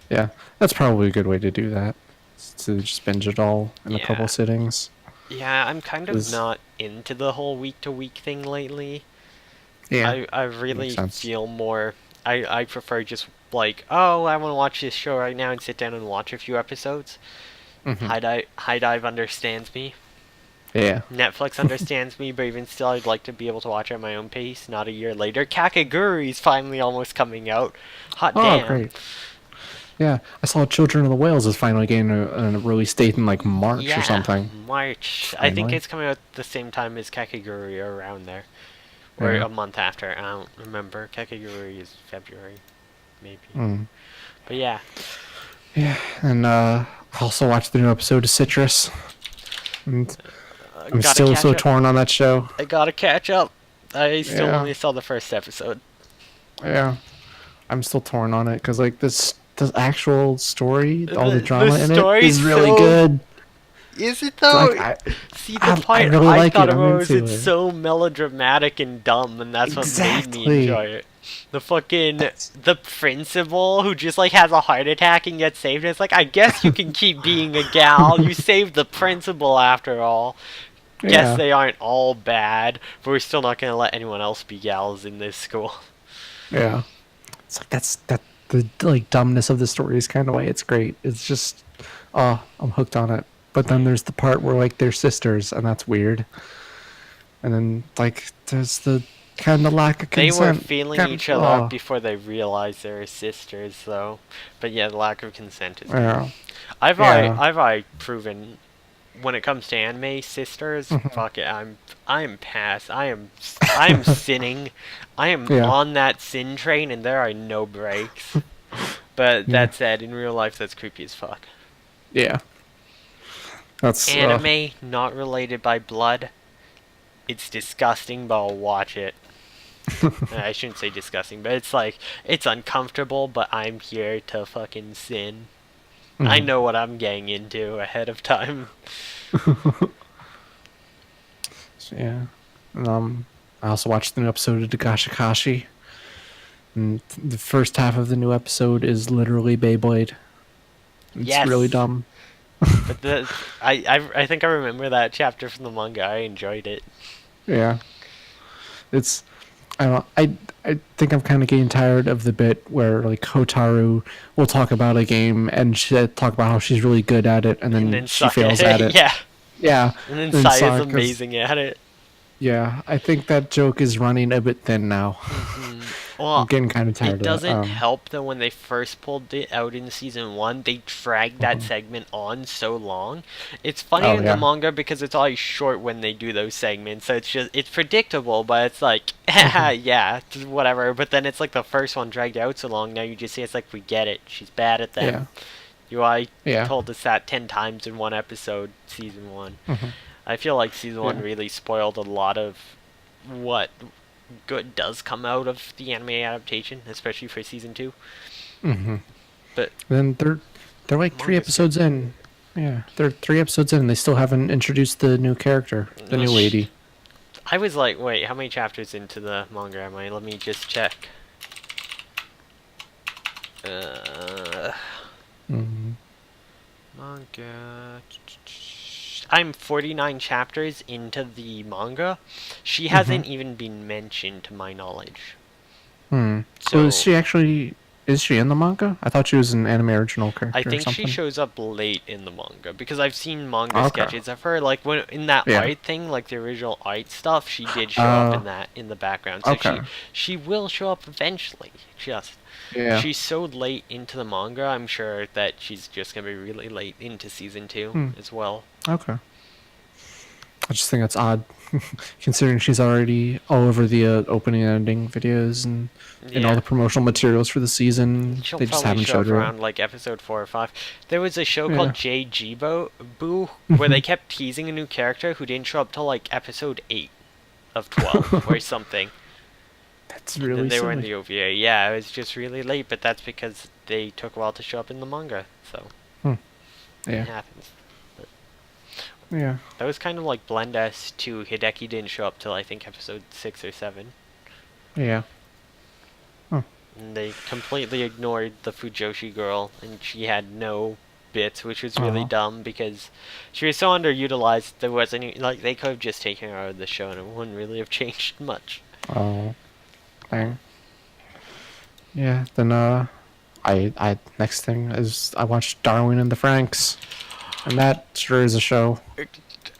Yeah, that's probably a good way to do that. Is to just binge it all in a couple Yeah. sittings. Yeah, I'm kind of 'Cause- not into the whole week to week thing lately. yeah, I makes really sense. feel more. I prefer just like, oh, I want to watch this show right now and sit down and watch a few episodes. Hmm. High Dive understands me. Yeah. Netflix understands me, but even still, I'd like to be able to watch at my own pace, not a year later. Kakeguri's finally almost coming out. Hot Oh, damn. great. Yeah, I saw Children of the Whales is finally getting a release date in like March or Yeah, something. March. I think Finally. it's coming out the same time as Kakeguri or around there. Or Yeah. a month after. I don't remember. Kakeguri is February, maybe. Mm. But yeah. Yeah, and I also watched the new episode of Citrus. And I'm Gotta still catch so up. torn on that show. I gotta catch up. I still Yeah. only saw the first episode. Yeah, I'm still torn on it because like the actual story, all the The drama in it story's is really so good. Is it Like though? See, the I part really I like thought it. it I'm was into it's it. so melodramatic and dumb, and that's what made me Exactly. enjoy it. The principal who just like has a heart attack and gets saved. It's like, I guess you can keep being a gal. You saved the principal after all. Guess Yeah. they aren't all bad, but we're still not gonna let anyone else be gals in this school. Yeah. It's like that the like dumbness of the story is kind of why it's great. It's just oh, I'm hooked on it. But then there's the part where like they're sisters and that's weird. And then like there's the kind of lack of They were consent. feeling Kind each of, other up oh, before they realized they were sisters, though. But yeah, the lack of consent is. yeah. I've I proven when it comes to anime sisters, fuck it, I'm past. I'm sinning. I am Yeah. on that sin train, and there are no brakes. But Yeah. that said, in real life, that's creepy as fuck. Yeah. That's Anime not related by blood. It's disgusting, but I'll watch it. I shouldn't say disgusting, but it's like it's uncomfortable. But I'm here to fucking sin. I know what I'm getting into ahead of time. yeah. I also watched the new episode of Dagashikashi. And the first half of the new episode is literally Beyblade. It's Yes. really dumb. But I think I remember that chapter from the manga. I enjoyed it. Yeah. It's I don't I think I'm kind of getting tired of the bit where like Hotaru will talk about a game and she talk about how she's really good at it and And then then she suck fails at at it. Yeah. Yeah. And then Then Saya's Sakura's- amazing at it. Yeah, I think that joke is running a bit thin now. I'm Well, getting kind of tired it of that. doesn't help that when they first pulled it out in season 1, they dragged that segment on so long. It's funny Oh, in yeah. the manga because it's always short when they do those segments, so it's predictable, but it's like, yeah, just whatever. But then it's like the first one dragged out so long. Now you just see it's like, we get it. She's bad at them. UI Yeah. told us that 10 times in one episode, season 1. Mhm. I feel like season 1 Yeah. really spoiled a lot of what good does come out of the anime adaptation, especially for season 2. Mm-hmm. But Then they're like three Manga's episodes in. Yeah, they're 3 episodes in and they still haven't introduced the new character, the new lady. I was like, wait, how many chapters into the manga am I? Let me just check. Mm-hmm. Manga. I'm 49 chapters into the manga. She hasn't even been mentioned to my knowledge. Hmm. So So is she in the manga? I thought she was an anime original character I or think something. she shows up late in the manga because I've seen manga Okay. sketches of her. Like when in that Yeah. art thing, like the original art stuff, she did show up Oh. in that in the background. So Okay. she will show up eventually. Just Yeah. she's so late into the manga. I'm sure that she's just gonna be really late into season 2 as well. Okay. I just think that's odd, considering she's already all over the opening and ending videos and in all Yeah. the promotional materials for the season. She'll They just probably haven't show up showed her. around like episode 4 or 5. There was a show Yeah. called JG Boo where they kept teasing a new character who didn't show up till like episode 8 of 12 or something. That's And really then they were in silly. the OVA. Yeah, it was just really late, but that's because they took a while to show up in the manga. So It Yeah. happens. But Yeah. that was kind of like Blend S2. Hideki didn't show up till I think episode 6 or 7. Yeah. Huh. And they completely ignored the Fujoshi girl, and she had no bits, which was really Oh. dumb because she was so underutilized. There wasn't like they could have just taken her out of the show, and it wouldn't really have changed much. Oh. Dang. Yeah. Then I next thing is I watched Darwin and the Franks, and that sure is a show.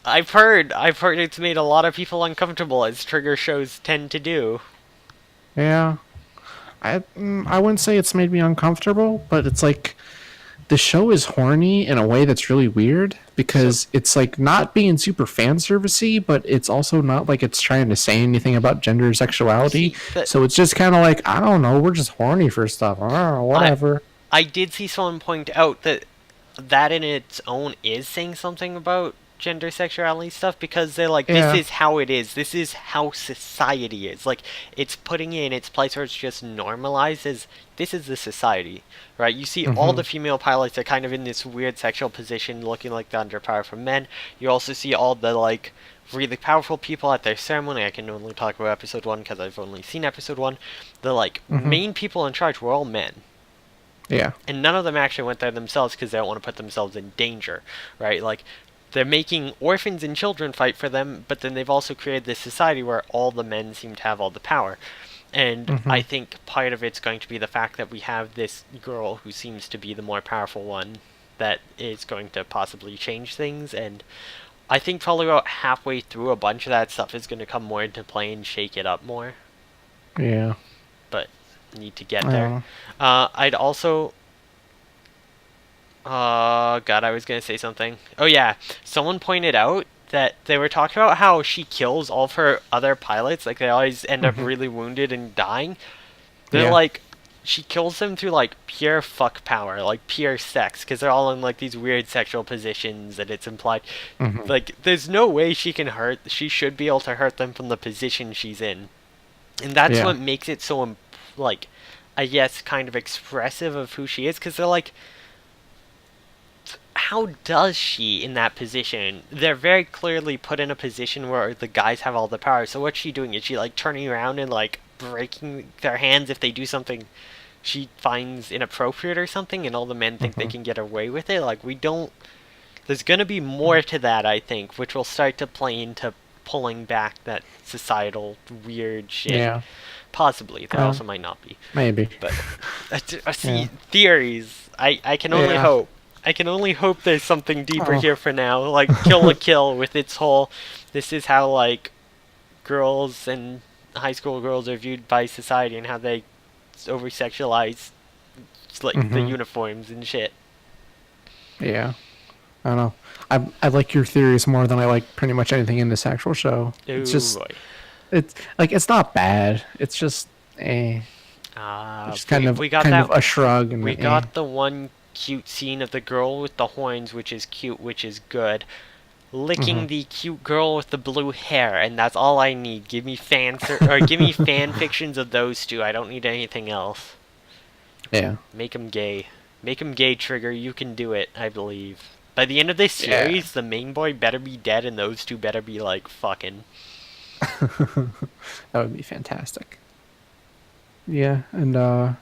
I've heard it's made a lot of people uncomfortable, as trigger shows tend to do. Yeah. I wouldn't say it's made me uncomfortable, but it's like the show is horny in a way that's really weird So, because it's like not being super fan servicey, but it's also not like it's trying to say anything about gender or sexuality. see, that So it's just kind of like I don't know, we're just horny for stuff. I Whatever. I did see someone point out that that in its own is saying something about gender sexuality stuff because they're like, this Yeah. is how it is, this is how society is, like it's putting it in its place where it's just normalized as this is the society, right? You see all Mm-hmm. the female pilots are kind of in this weird sexual position looking like they're under power from men. You also see all the like really powerful people at their ceremony. I can only talk about episode 1 because I've only seen episode 1. The like Mm-hmm. main people in charge were all men, Yeah. and none of them actually went there themselves because they don't want to put themselves in danger, right? Like they're making orphans and children fight for them, but then they've also created this society where all the men seem to have all the power. And Mm-hmm. I think part of it's going to be the fact that we have this girl who seems to be the more powerful one that is going to possibly change things. And I think probably about halfway through, a bunch of that stuff is going to come more into play and shake it up more. Yeah. But need to get I don't there. know. I'd also God, I was gonna say something. Oh yeah, someone pointed out that they were talking about how she kills all of her other pilots. Like they always end up Mm-hmm. really wounded and dying. They're Yeah. like, she kills them through like pure fuck power, like pure sex, because they're all in like these weird sexual positions, and it's implied. Mm-hmm. Like, there's no way she can hurt. She should be able to hurt them from the position she's in, and that's Yeah. what makes it so like, I guess, kind of expressive of who she is, because they're like, how does she in that position? They're very clearly put in a position where the guys have all the power. So what's she doing? Is she like turning around and like breaking their hands if they do something she finds inappropriate or something, and all the men think they Mm-hmm. can get away with it? Like, we don't. There's gonna be more to that, I think, which will start to play into pulling back that societal weird shit. Yeah. Possibly. There Well, also might not be. maybe. But I see Yeah. theories. I can only Yeah. hope. I can only hope there's something deeper Oh. here for now. Like Kill la Kill with its whole, this is how like girls and high school girls are viewed by society and how they over sexualize like the Mm-hmm. uniforms and shit. Yeah. I don't know. I like your theories more than I like pretty much anything in this actual show. It's Ooh just boy. it's like it's not bad. It's just it's just kind of We got kind that. of a shrug and We got the one cute scene of the girl with the horns, which is cute, which is good. Licking Mhm. the cute girl with the blue hair, and that's all I need. Give me or give me fan fictions of those two. I don't need anything else. Yeah. Make them gay. Make them gay, Trigger. You can do it, I believe. By the end of this Yeah. series, the main boy better be dead, and those two better be like fucking. That would be fantastic. Yeah, and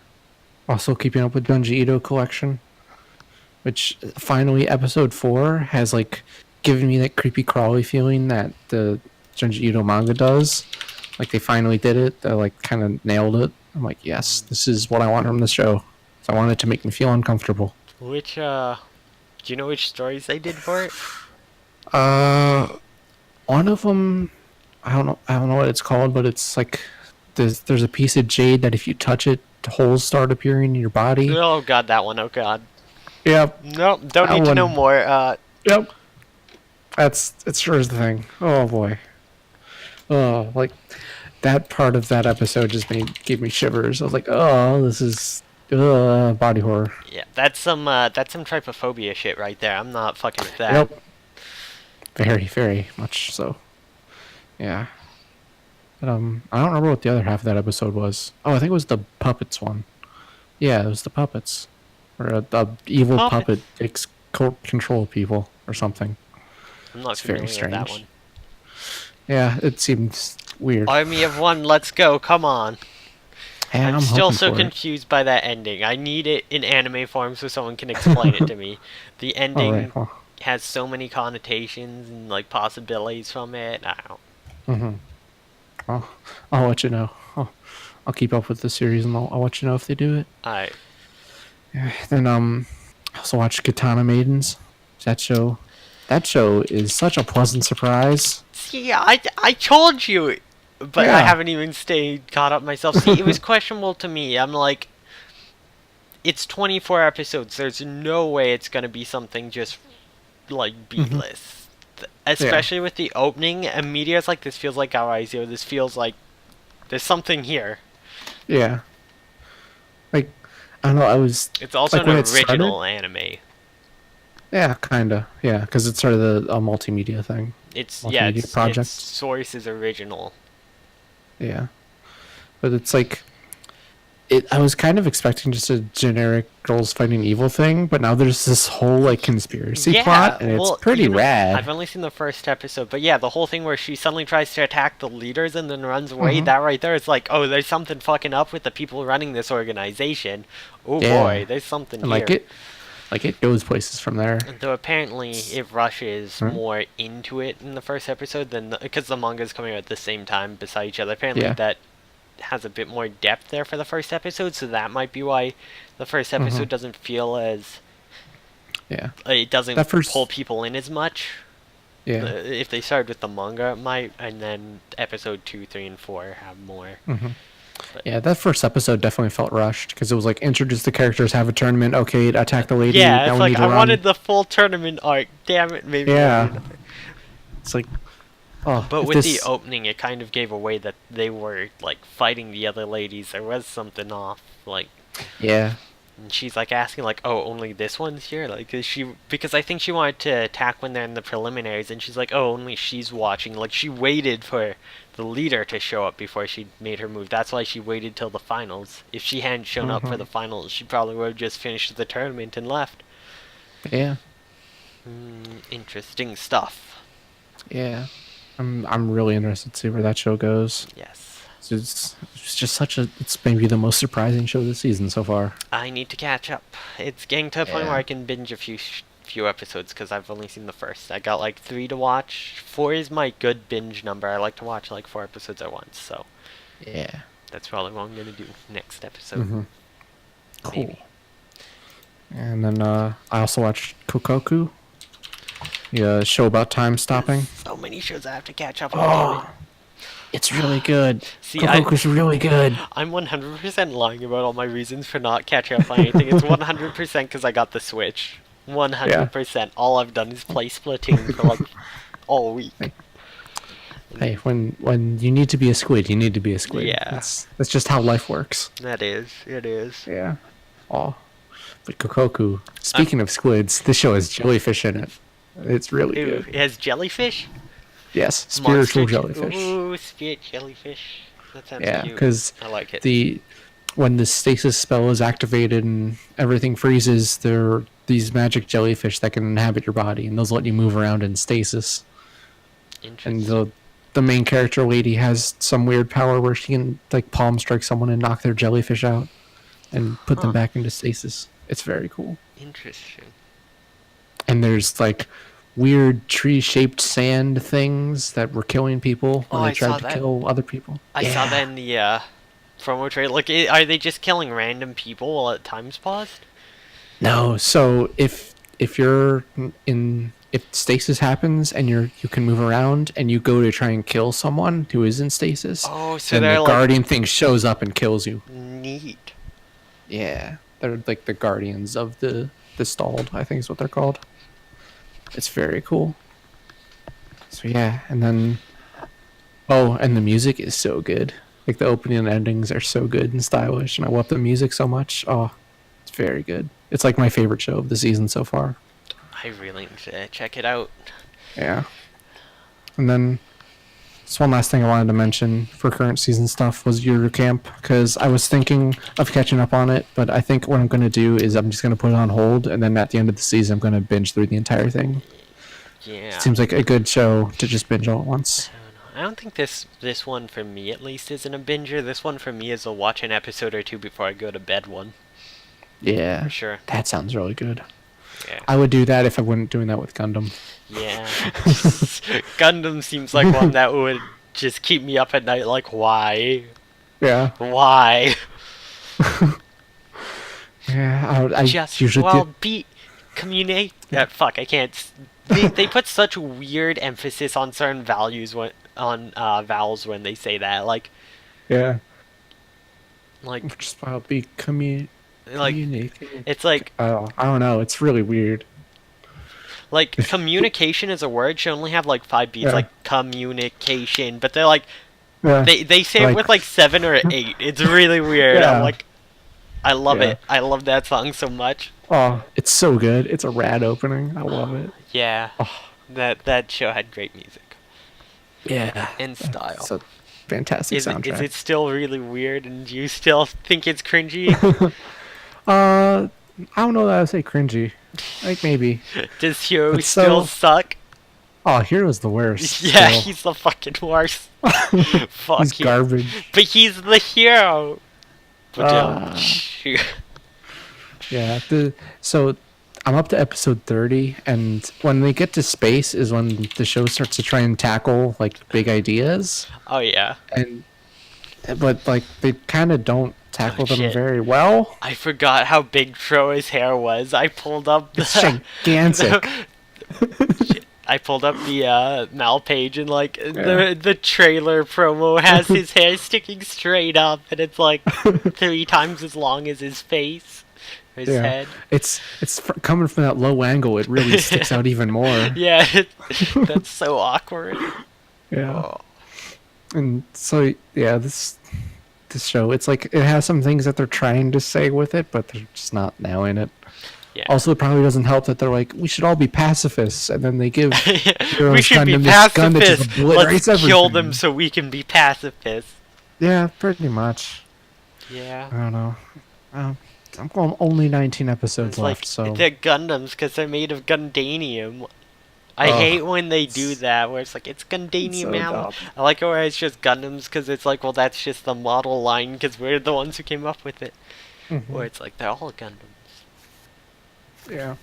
also keeping up with Junji Ito collection, which finally episode 4 has like given me that creepy crawly feeling that the Junji Ito manga does. Like they finally did it. They like kind of nailed it. I'm like, yes, this is what I want from the show. So I want it to make me feel uncomfortable. Which, do you know which stories they did for it? One of them, I don't know what it's called, but it's like there's a piece of jade that if you touch it, holes start appearing in your body. Oh god, that one. Oh god. Yep, No, don't That need to know one. more. yep. It sure is the thing. Oh boy. Oh, like that part of that episode just gave me shivers. I was like, oh, this is body horror. Yeah, that's some trypophobia shit right there. I'm not fucking with that. Yep. Very, very much so. Yeah. But, I don't remember what the other half of that episode was. Oh, I think it was the puppets one. Yeah, it was the puppets. Or the evil Puppet. puppet control people or something. I'm not It's very familiar with that strange. one. Yeah, it seems weird. Army of One, let's go, come on. Yeah, I'm I'm still hoping so for it. confused by that ending. I need it in anime form so someone can explain it to me. The All right. ending Well. has so many connotations and like possibilities from it. I don't. Mm-hmm. I'll let you know. I'll keep up with the series and I'll let you know if they do it. I Yeah. Then I also watched Katana Maidens. That show. That show is such a pleasant surprise. see. I told you, but I Yeah. haven't even stayed caught up myself. See, it was questionable to me. I'm like, it's 24 episodes. There's no way it's gonna be something just like Mm-hmm. B-list. Yeah. Especially with the opening, immediately it's like this feels like Arizio. This feels like there's something here. Yeah. Like I don't know. I was It's also like an when it started. original anime. Yeah, kinda. Yeah, because it's sort of a multimedia thing, It's yeah, multimedia its project. source is original. Yeah, but it's like I was kind of expecting just a generic girls fighting evil thing, but now there's this whole like conspiracy plot, Yeah, and it's well, pretty I've rad. only seen the first episode, but yeah, the whole thing where she suddenly tries to attack the leaders and then runs away, Hmm. that right there is like, oh, there's something fucking up with the people running this organization. Oh boy, Yeah, there's something and here. like it goes places from there. Though apparently it rushes Huh? more into it in the first episode than because the manga's coming out at the same time beside each other. Apparently Yeah. that has a bit more depth there for the first episode, so that might be why the first Hmm. episode doesn't feel as Yeah. it doesn't That first. pull people in as much. Yeah. If they started with the manga, it might, and then episode 2, 3, and 4 have more. Hmm. But Yeah, that first episode definitely felt rushed because it was like introduce the characters, have a tournament. Okay, attack the lady. yeah, Now it's we like need to I run. wanted the full tournament arc. Damn it, maybe I Yeah, did. it's like, oh, But if with the this. opening, it kind of gave away that they were like fighting the other ladies. There was something off. Like, Yeah. and she's like asking, like, "Oh, only this one's here." Like, is she? Because I think she wanted to attack when they're in the preliminaries, and she's like, "Oh, only she's watching." Like, she waited for the leader to show up before she made her move. That's why she waited till the finals. If she hadn't shown up for Hmm. the finals, she probably would have just finished the tournament and left. Yeah. Interesting stuff. Yeah. I'm really interested to see where that show goes. Yes. It's just such a. It's maybe the most surprising show this season so far. I need to catch up. It's getting to a point where Yeah. I can binge a few episodes because I've only seen the first. I got like 3 to watch. 4 is my good binge number. I like to watch like 4 episodes at once, so Yeah. that's probably what I'm gonna do next episode. Hmm. Cool. Maybe. And then I also watched Kokoku, the show about time stopping. So many shows I have to catch up on. Damn it. Oh, it's really good. See, Kokoku's really good. I'm 100% lying about all my reasons for not catching up on anything. It's 100% because I got the Switch. 100%. All I've done is play Splatoon for like all week. Hey, when you need to be a squid, you need to be a squid. Yeah. That's just how life works. That is. It is. Yeah. Oh, but Kokoku. Speaking of squids, this show has jellyfish in it. It's really Ooh, good. it has jellyfish? Yes, spiritual Monster jellyfish. Ooh, spirit jellyfish. That sounds Yeah, cute. because I like it. when the stasis spell is activated and everything freezes, there are these magic jellyfish that can inhabit your body, and those let you move around in stasis. And Interesting. the main character lady has some weird power where she can like palm strike someone and knock their jellyfish out and put them back into stasis. It's very cool. Interesting. And there's like weird tree-shaped sand things that were killing people when Oh, they I saw tried to that. kill other people. I saw that in the promo trailer. Like, are they just killing random people while at time's paused? No, so if you're in if stasis happens and you can move around and you go to try and kill someone who is in stasis, Oh, so then they're the like guardian thing shows up and kills you. neat. Yeah, they're like the guardians of the stalled, I think is what they're called. It's very cool. So yeah, and then and the music is so good. Like the opening and endings are so good and stylish, and I love the music so much. Oh, it's very good. It's like my favorite show of the season so far. I really need to check it out. Yeah. And then So one last thing I wanted to mention for current season stuff was Yuru Camp, because I was thinking of catching up on it, but I think what I'm going to do is I'm just going to put it on hold, and then at the end of the season I'm going to binge through the entire thing. Yeah. It seems like a good show to just binge all at once. I don't think this one for me at least isn't a binger. This one for me is a watch an episode or two before I go to bed one. Yeah, For sure. that sounds really good. Yeah. I would do that if I wasn't doing that with Gundam. Yeah. Gundam seems like one that would just keep me up at night. Like, why? Yeah. Why? Yeah, I Just usually communicate. Fuck, I can't. They put such weird emphasis on certain values on vowels when they say that. Like just about be communicate. it's like I don't know. It's really weird. like communication is a word should only have like 5 beats, Yeah. like communication, but they're like Yeah. they say it with like 7 or 8. It's really weird. Yeah. I'm like, I love Yeah. it. I love that song so much. Oh, it's so good. It's a rad opening. I love it. Yeah. Oh. That show had great music Yeah. and style. It's a fantastic soundtrack. Is it still really weird and you still think it's cringy? I don't know that I would say cringy. Like maybe. Does Hiro But still suck? Oh, Hero's the worst. Yeah, still. he's the fucking worst. Fuck He's him. garbage. But he's the hero. But Yeah. So I'm up to episode 30, and when they get to space is when the show starts to try and tackle like big ideas, oh yeah. but like they kind of don't tackle them shit. very well. I forgot how big Troy's hair was. I pulled up It's gigantic. I pulled up the Mal page and like the trailer promo has his hair sticking straight up and it's like 3 times as long as his face, or his head. It's coming from that low angle. It really sticks out even more. Yeah, that's so awkward. Yeah. Oh. And so yeah, this show, it's like it has some things that they're trying to say with it, but they're just not nailing it. Yeah. Also, it probably doesn't help that they're like, we should all be pacifists, and then they give we should be Gundam this gun that just pacifists. obliterates Let's kill everything. them so we can be pacifists. Yeah, pretty much. Yeah. I don't know. I'm going only 19 episodes It's left, like so they're Gundams because they're made of Gundanium. I Ugh. hate when they do that, where it's like it's Gundanium so ammo. dumb. I like it where it's just Gundams because it's like, well, that's just the model line because we're the ones who came up with it. Where it's like they're all Gundams. yeah.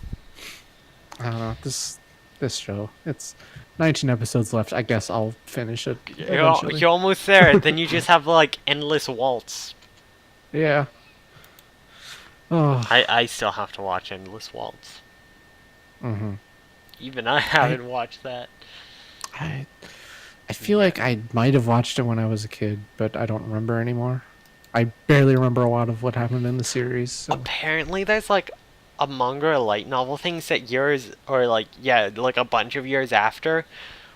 I don't know. This show, it's 19 episodes left. I guess I'll finish it eventually. You're almost there. Then you just have like endless waltz. Yeah. Oh. I still have to watch Endless Waltz. Mm-hmm. Even I haven't watched that. I feel like I might have watched it when I was a kid, but I don't remember anymore. I barely remember a lot of what happened in the series. So. Apparently, there's like a manga or light novel thing set years, or like like a bunch of years after,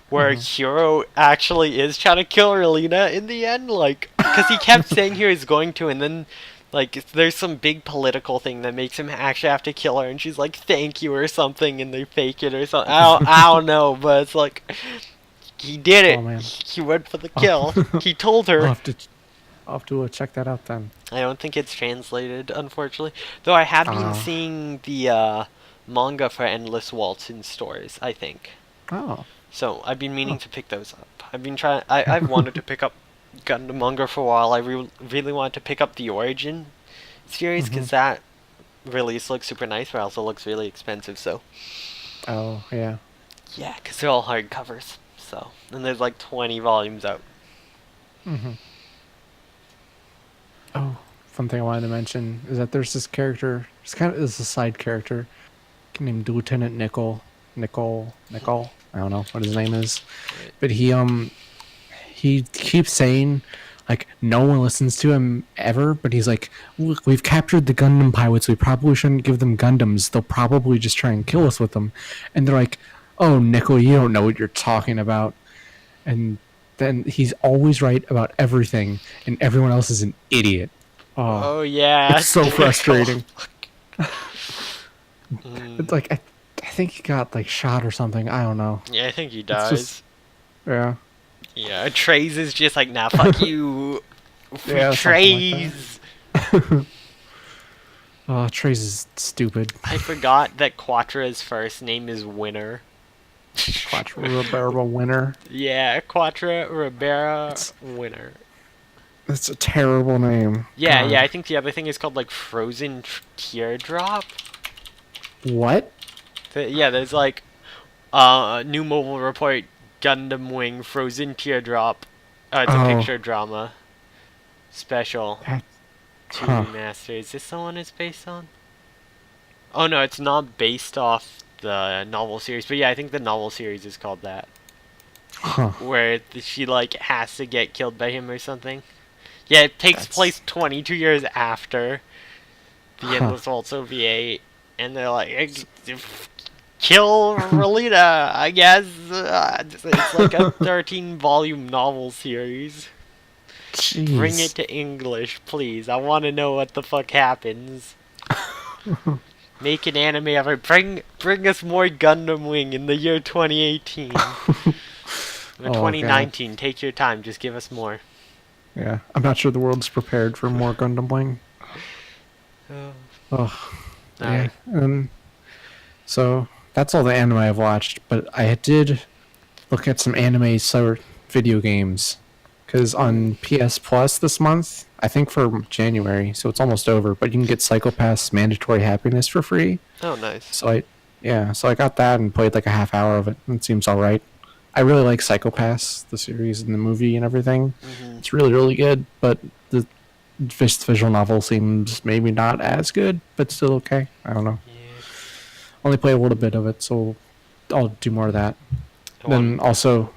where Hiro actually is trying to kill Relina in the end, like because he kept saying he was going to, and then like there's some big political thing that makes him actually have to kill her, and she's like, "Thank you" or something, and they fake it or something. I don't know, but it's like he did it. Oh, man. He went for the kill. He told her. I'll have to check that out then. I don't think it's translated, unfortunately. Though I have been seeing the manga for Endless Waltz in stores, I think. Oh. So I've been meaning to pick those up. I've been trying. I've wanted to pick up Gundam manga for a while. I really wanted to pick up the Origin series because that release looks super nice, but also looks really expensive. So. Oh yeah. Yeah, because they're all hardcovers. So and there's like 20 volumes out. Oh, fun thing I wanted to mention is that there's this character. It's a side character named Lieutenant Nickel. I don't know what his name is, but he keeps saying like no one listens to him ever. But he's like, look, we've captured the Gundam pilots. We probably shouldn't give them Gundams. They'll probably just try and kill us with them. And they're like, oh, Nickel, you don't know what you're talking about. And then he's always right about everything, and everyone else is an idiot. Oh yeah, it's so frustrating. It's like I think he got like shot or something. I don't know. Yeah, I think he It's dies. just, yeah. Yeah, Trays is just like, nah, fuck you. Yeah, something like that. Trays. Oh, Trace is stupid. I forgot that Quattra's first name is Winner. Quattro Ribera winner. Yeah, Quattra Ribera It's Winner. it's a terrible name. Yeah, yeah, I God. think the other thing is called like Frozen Teardrop. What? Yeah, there's like new mobile report Gundam Wing Frozen Teardrop. It's a Oh, picture drama special that, to huh. remaster. Is this the one it's based on? Oh no, it's not based off the novel series, but yeah, I think the novel series is called that, Huh. where she like has to get killed by him or something. Yeah, it takes That's place 22 years after the end huh. of Waltz OVA, and they're like, kill Relita, I guess. It's like a 13-volume novel series. Bring it Jeez. to English, please. I want to know what the fuck happens. Make an anime of it. Bring us more Gundam Wing in the year 2018. Or Oh god. 2019. Take your time. Just give us more. Yeah. I'm not sure the world's prepared for more Gundam Wing. Oh. Oh, yeah. Alright. So that's all the anime I've watched, but I did look at some anime sort video games because Ooh. on PS Plus this month, I think for January, so it's almost over, but you can get Psycho Pass Mandatory Happiness for free. Oh, nice. So I got that and played like a half hour of it. It seems all right. I really like Psycho Pass, the series and the movie and everything. Mm-hmm. It's really really good, but the visual novel seems maybe not as good, but still okay. I don't know. Yeah. Only play a little bit of it, so I'll do more of that. I want. Then also,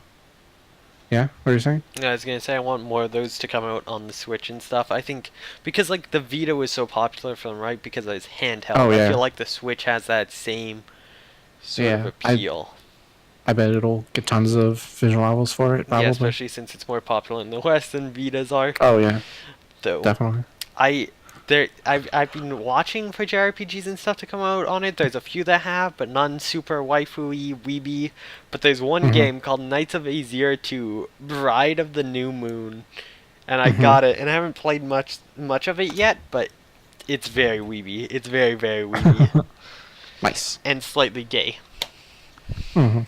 yeah, what are you saying? I was gonna say I want more of those to come out on the Switch and stuff. I think because like the Vita was so popular for them, right? Because it's handheld. Oh I feel yeah, like the Switch has that same sort of yeah. appeal. I bet it'll get tons of visual novels for it, Yeah, probably. especially since it's more popular in the West than Vitas are. Oh yeah, Though definitely. I I've been watching for JRPGs and stuff to come out on it. There's a few that have, but none super waifu-y, weeby. But there's one Mhm. game called Knights of Azir 2, Bride of the New Moon, and I Mhm. got it. And I haven't played much of it yet, but it's very weeby. It's very very weeby Nice. and slightly gay. Mhm.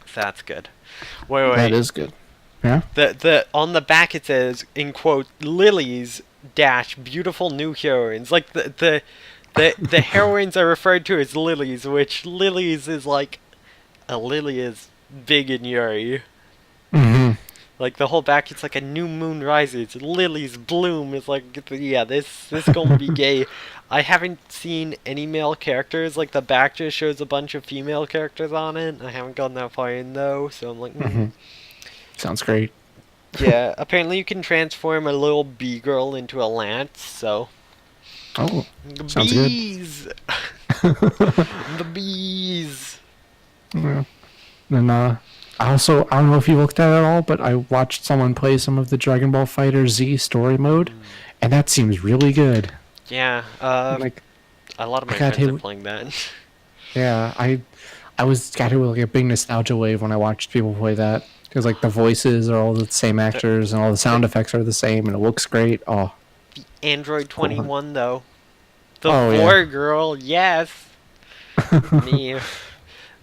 So that's good. Wait, That wait. is good. Yeah. The on the back it says in quote Lilies dash beautiful new heroines. Like the heroines are referred to as lilies, which lilies is like a lily is big in Yuri. Mhm. Like the whole back, it's like a new moon rises, lilies bloom. It's like yeah, this gonna be gay. I haven't seen any male characters. Like the back just shows a bunch of female characters on it. I haven't gone that far in though, so I'm like, Mhm. Sounds great. yeah. Apparently you can transform a little bee girl into a lance. So Oh, the sounds good. bees, the bees. Yeah. And I don't know if you looked at it at all, but I watched someone play some of the Dragon Ball Fighter Z story mode, Mm. and that seems really good. Yeah. Like A lot of I my got friends hit. are playing that. Yeah, I was got hit with like a big nostalgia wave when I watched people play that because like the voices are all the same the, actors and all the the sound effects are the same and it looks great. Oh, Android cool. 21 though. The Oh Vor yeah. girl, yes. Me.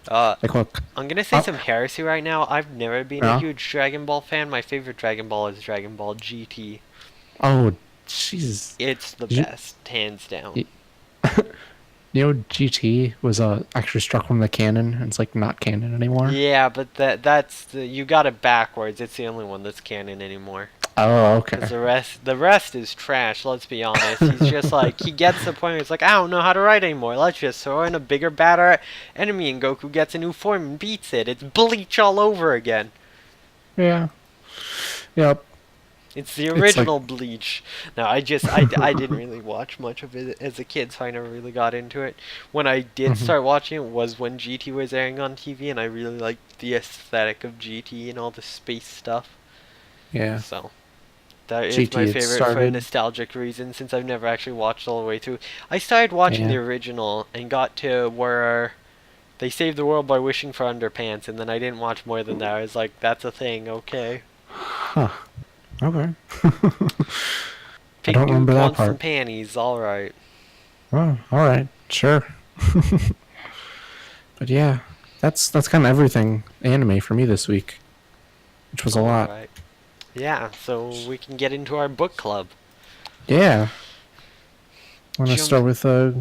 Uh, Like look. I'm gonna say Oh, some heresy right now. I've never been a yeah. huge Dragon Ball fan. My favorite Dragon Ball is Dragon Ball GT. Oh, jeez. It's the Did best, hands down. You, you know GT was actually struck from the canon and it's like not canon anymore. Yeah, but you got it backwards. It's the only one that's canon anymore. Oh, Cause okay. the rest is trash. Let's be honest. He's just like he gets to the point where it's like I don't know how to write anymore. Let's just throw in a bigger, badder enemy, and Goku gets a new form and beats it. It's Bleach all over again. Yeah. Yep. It's the It's like original Bleach. No, I didn't really watch much of it as a kid, so I never really got into it. When I did mhm. start watching it was when GT was airing on TV, and I really liked the aesthetic of GT and all the space stuff. Yeah. So that is GT my had favorite for a started. nostalgic reason, since I've never actually watched all the way through. I started watching the Yeah. original and got to where they saved the world by wishing for underpants, and then I didn't watch more than that. I was like, that's a thing, okay. Huh. Okay. I Pig don't dude remember that wants some part. panties, alright. Oh, all right, sure. But yeah, that's kind of everything anime for me this week, which was a lot. Alright. Yeah, so we can get into our book club. Yeah, I'm gonna Jump. start with the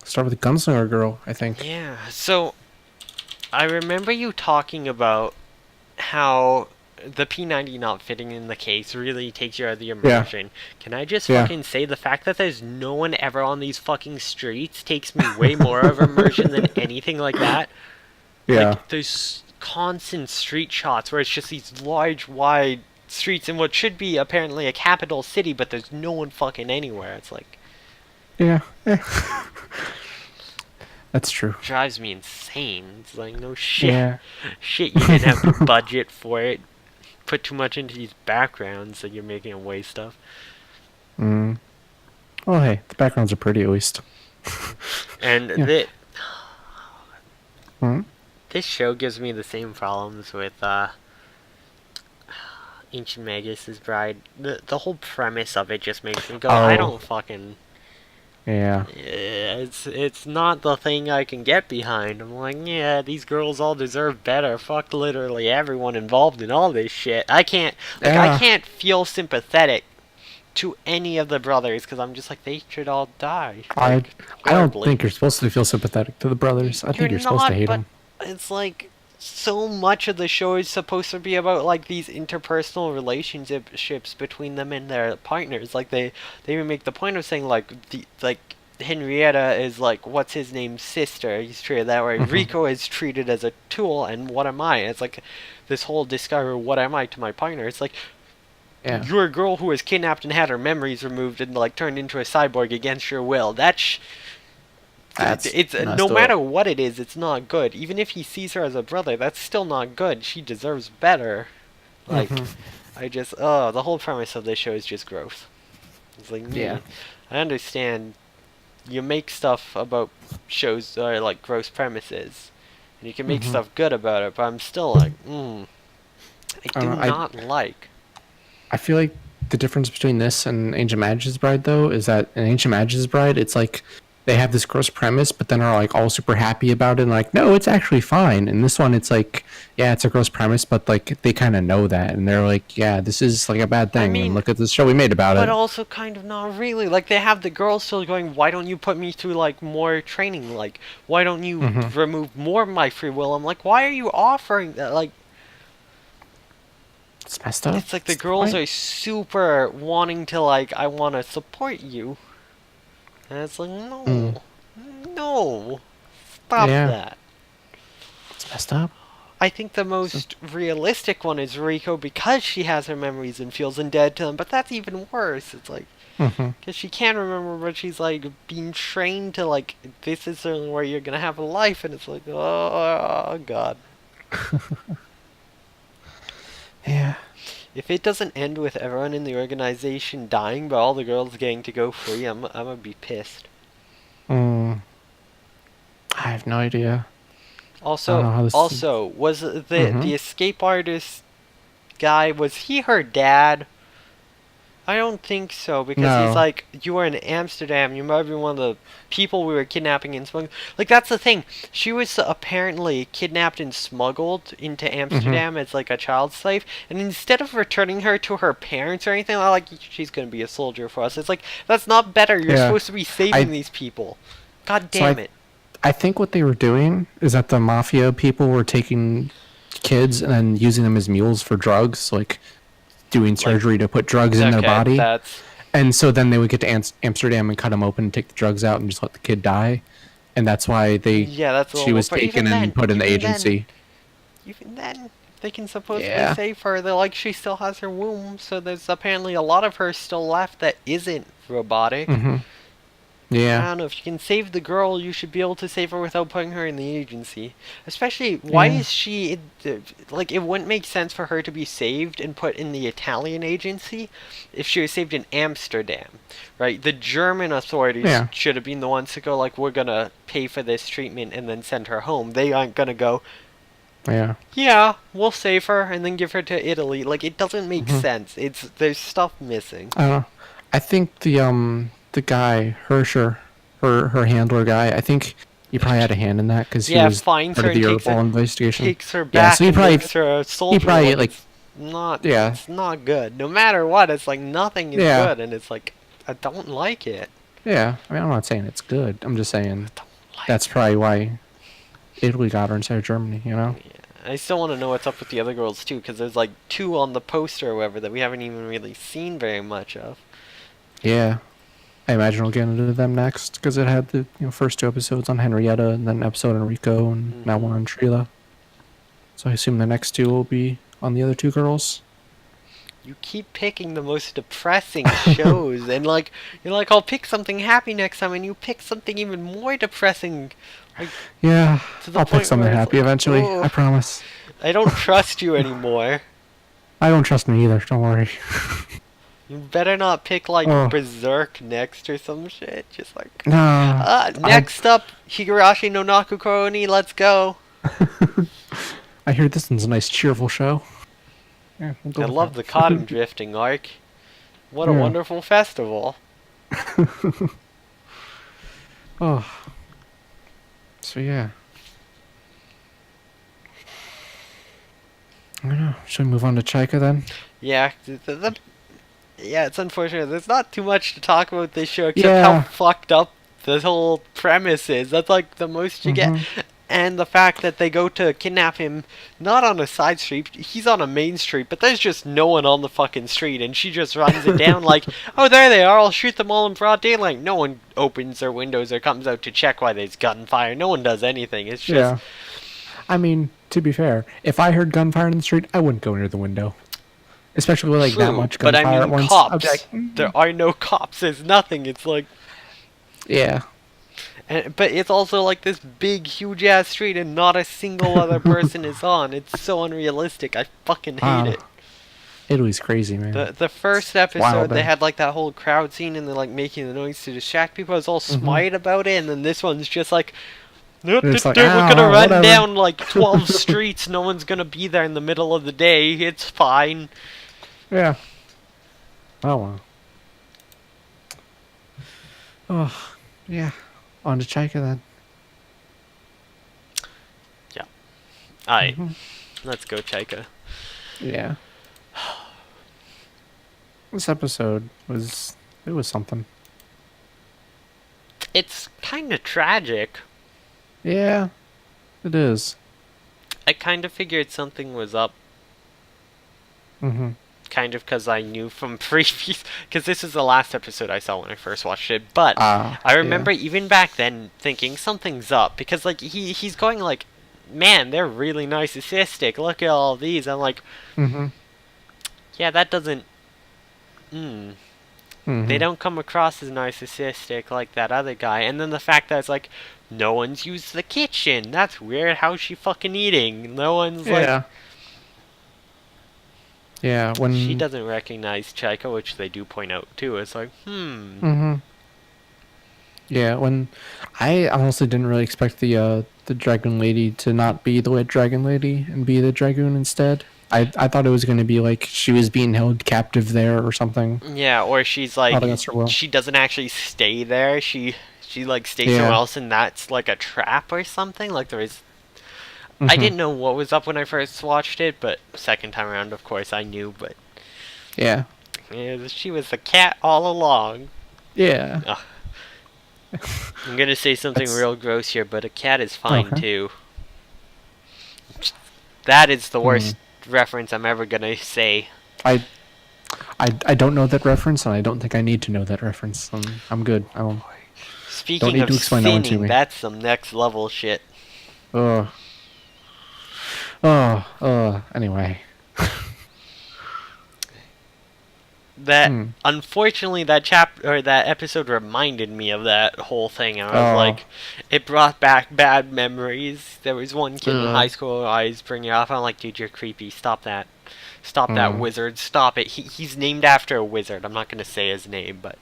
Gunslinger Girl, I think. Yeah, so I remember you talking about how the P90 not fitting in the case really takes you out of the Yeah, immersion. Can I just yeah, fucking say the fact that there's no one ever on these fucking streets takes me way more of immersion than anything like that? yeah, Like, there's constant street shots where it's just these large, wide streets in what should be apparently a capital city, but there's no one fucking anywhere. It's like, yeah. That's true. drives me insane. It's like, no shit. Yeah. Shit, you didn't have the budget for it. Put too much into these backgrounds that you're making them waste stuff. Mm. Well, hey, the backgrounds are pretty at least. And Yeah. Hmm? this show gives me the same problems with Ancient Magus' Bride. The whole premise of it just makes me go, I Oh, don't fucking. yeah. It's not the thing I can get behind. I'm like, yeah, these girls all deserve better. Fuck literally everyone involved in all this shit. I Yeah. can't feel sympathetic to any of the brothers because I'm just like, they should all die, I like, I don't horribly. think you're supposed to feel sympathetic to the brothers. I You're think you're supposed to not, hate but them. it's like so much of the show is supposed to be about like these interpersonal relationships between them and their partners. Like they even make the point of saying like Henrietta is like what's his name's sister. He's treated that way. Hmm. Rico is treated as a tool, and what am I? It's like this whole discovery. What am I to my partner? It's like Yeah. you're a girl who was kidnapped and had her memories removed and like turned into a cyborg against your will. That's It's no messed up. matter what it is, it's not good. Even if he sees her as a brother, that's still not good. She deserves better. Like, Hmm. the whole premise of this show is just gross. It's like, Yeah. I understand you make stuff about shows that are like gross premises, and you can make Hmm. stuff good about it, but I'm still like, I I do don't know. not like. I feel like the difference between this and Ancient Magus' Bride, though, is that in Ancient Magus' Bride, it's like they have this gross premise, but then are like all super happy about it, and like, no, it's actually fine. And this one, it's like, yeah, it's a gross premise, but like they kind of know that, and they're like, yeah, this is like a bad I thing, and mean, look at this show we made about but it. also kind of not really. Like they have the girls still going, why don't you put me through like more training? Like why don't you Hmm. remove more of my free will? I'm like, why are you offering that? Like It's messed up. it's like the That's the girls point. are super wanting to like I want to support you. And it's like Mm. no. Stop Yeah, that. it's messed up. I think the So, most realistic one is Rico because she has her memories and feels indebted to them, but that's even worse. It's like hmm. because she can remember, but she's like being trained to like this is certainly where you're gonna have a life, and it's like oh god. Yeah. If it doesn't end with everyone in the organization dying, but all the girls getting to go free, I'm gonna be pissed. Mm. I have no idea. I don't know Also, how this. was Hmm. the escape artist guy was he her dad? I don't think so because he's No. like, you were in Amsterdam. You might be one of the people we were kidnapping and smuggling. Like that's the thing. She was apparently kidnapped and smuggled into Hmm. Amsterdam as like a child slave, and instead of returning her to her parents or anything, they're like, she's gonna be a soldier for us. It's like that's not better. You're Yeah. supposed to be saving I. these people. God So damn it. I think what they were doing is that the mafia people were taking kids and then using them as mules for drugs, like doing Like surgery to put drugs in their okay, body. that's And so then they would get to Amsterdam and cut them open and take the drugs out and just let the kid die. And that's why yeah, that's a she little. was But taken and put in the agency. even then, they can supposedly Yeah. save her. They're like she still has her womb, so there's apparently a lot of her still left that isn't robotic. Hmm. I Yeah. don't know, if you can save the girl, you should be able to save her without putting her in the agency. Especially, why Yeah. is she like? It wouldn't make sense for her to be saved and put in the Italian agency if she was saved in Amsterdam, right? The German authorities Yeah. should have been the ones to go like, we're gonna pay for this treatment and then send her home. They aren't gonna go, Yeah. yeah, we'll save her and then give her to Italy. Like, it doesn't make Hmm. sense. There's stuff missing. I don't know. I think the guy Hersher, her handler guy. I think he probably had a hand in that because he Yeah, was finds part her of and the Europol investigation. takes her Yeah. back So he and probably makes her a he soldier. probably Like, like yeah. it's not good. No matter what, it's like nothing is Yeah. good, and it's like I don't like it. Yeah. I mean, I'm not saying it's good. I'm just saying Don't like that's probably why Italy got her instead of Germany. You know. it. Yeah. I still want to know what's up with the other girls too, because there's like two on the poster or whatever that we haven't even really seen very much of. Yeah. I imagine we'll get into them next because it had the first two episodes on Henrietta and then an episode on Rico and now one Hmm. on Trila. So I assume the next two will be on the other two girls. You keep picking the most depressing shows, and like you're like, I'll pick something happy next time, and you pick something even more depressing, like Yeah, to the I'll pick point something where it's happy like, eventually. I oh, promise. I don't trust you anymore. I don't trust me either. Don't worry. You better not pick like Oh Berserk next or some shit. Just like, no, next up, Higurashi no Naku Koroni, let's go. I hear this one's a nice cheerful show. Yeah, we'll go I with love the that. cotton drifting arc. What a Yeah. wonderful festival. Oh, so yeah. I don't know. Should we move on to Chaika then? Yeah, yeah, it's unfortunate. There's not too much to talk about this show except how Yeah. fucked up the whole premise is. That's like the most you get. Hmm. And the fact that they go to kidnap him, not on a side street, he's on a main street, but there's just no one on the fucking street, and she just runs it down like, oh, there they are, I'll shoot them all in broad daylight. No one opens their windows or comes out to check why there's gunfire. No one does anything. It's just, Yeah. I mean, to be fair, if I heard gunfire in the street, I wouldn't go near the window. Especially with like that true, much but I gunfire at mean once. I'd be cops. like, There are no cops. There's nothing. It's like, yeah. but it's also like this big, huge ass street, and not a single other person is on. It's so unrealistic. I fucking hate it. Italy's crazy, man. The first wild episode, they there. had like that whole crowd scene, and they're like making the noise to distract people. I was all Mhm. smite about it, and then this one's just like, we're It's like, gonna run whatever." down like 12 streets. No one's gonna be there in the middle of the day. It's fine. Yeah. Oh well. Oh, yeah. On to Chaika then. Alright, Mhm. let's go, Chaika. Yeah. This episode was something. It's kind of tragic. Yeah, it is. I kind of figured something was up. Mm-hmm. Kind of because I knew from previous, because this is the last episode I saw when I first watched it. But I remember even back then thinking something's up, because like he's going like, man, they're really narcissistic. Look at all these. I'm like, Mm-hmm. yeah, that doesn't. Mm, Mm-hmm. they don't come across as narcissistic like that other guy. And then the fact that it's like, no one's used the kitchen. That's weird. How's she fucking eating? No one's like. Yeah. Yeah. When She doesn't recognize Chaika, which they do point out too. It's like, Mm-hmm. Yeah. When I honestly didn't really expect the dragon lady to not be the wet dragon lady and be the dragoon instead. I thought it was going to be like she was being held captive there or something. Yeah, or she's Not like, against her will. she doesn't actually stay there. She like stays Yeah. somewhere else, and that's like a trap or something. Like there is. I Mhm. didn't know what was up when I first watched it, but second time around, of course, I knew. But Yeah. yeah, she was the cat all along. Yeah. Ugh. I'm gonna say something That's- real gross here, but a cat is fine Okay. too. That is the worst reference I'm ever gonna say. I don't know that reference, and I don't think I need to know that reference. I'm good. Speaking need of to explain that one to sinning, me. that's some next level shit. Ugh. Anyway. that Hmm. unfortunately that episode reminded me of that whole thing. I was Oh. like, it brought back bad memories. There was one kid in high Ugh. school I was bringing off. I'm like, dude, you're creepy. Stop that. Stop that Hmm. wizard. Stop it. He's named after a wizard. I'm not gonna say his name, but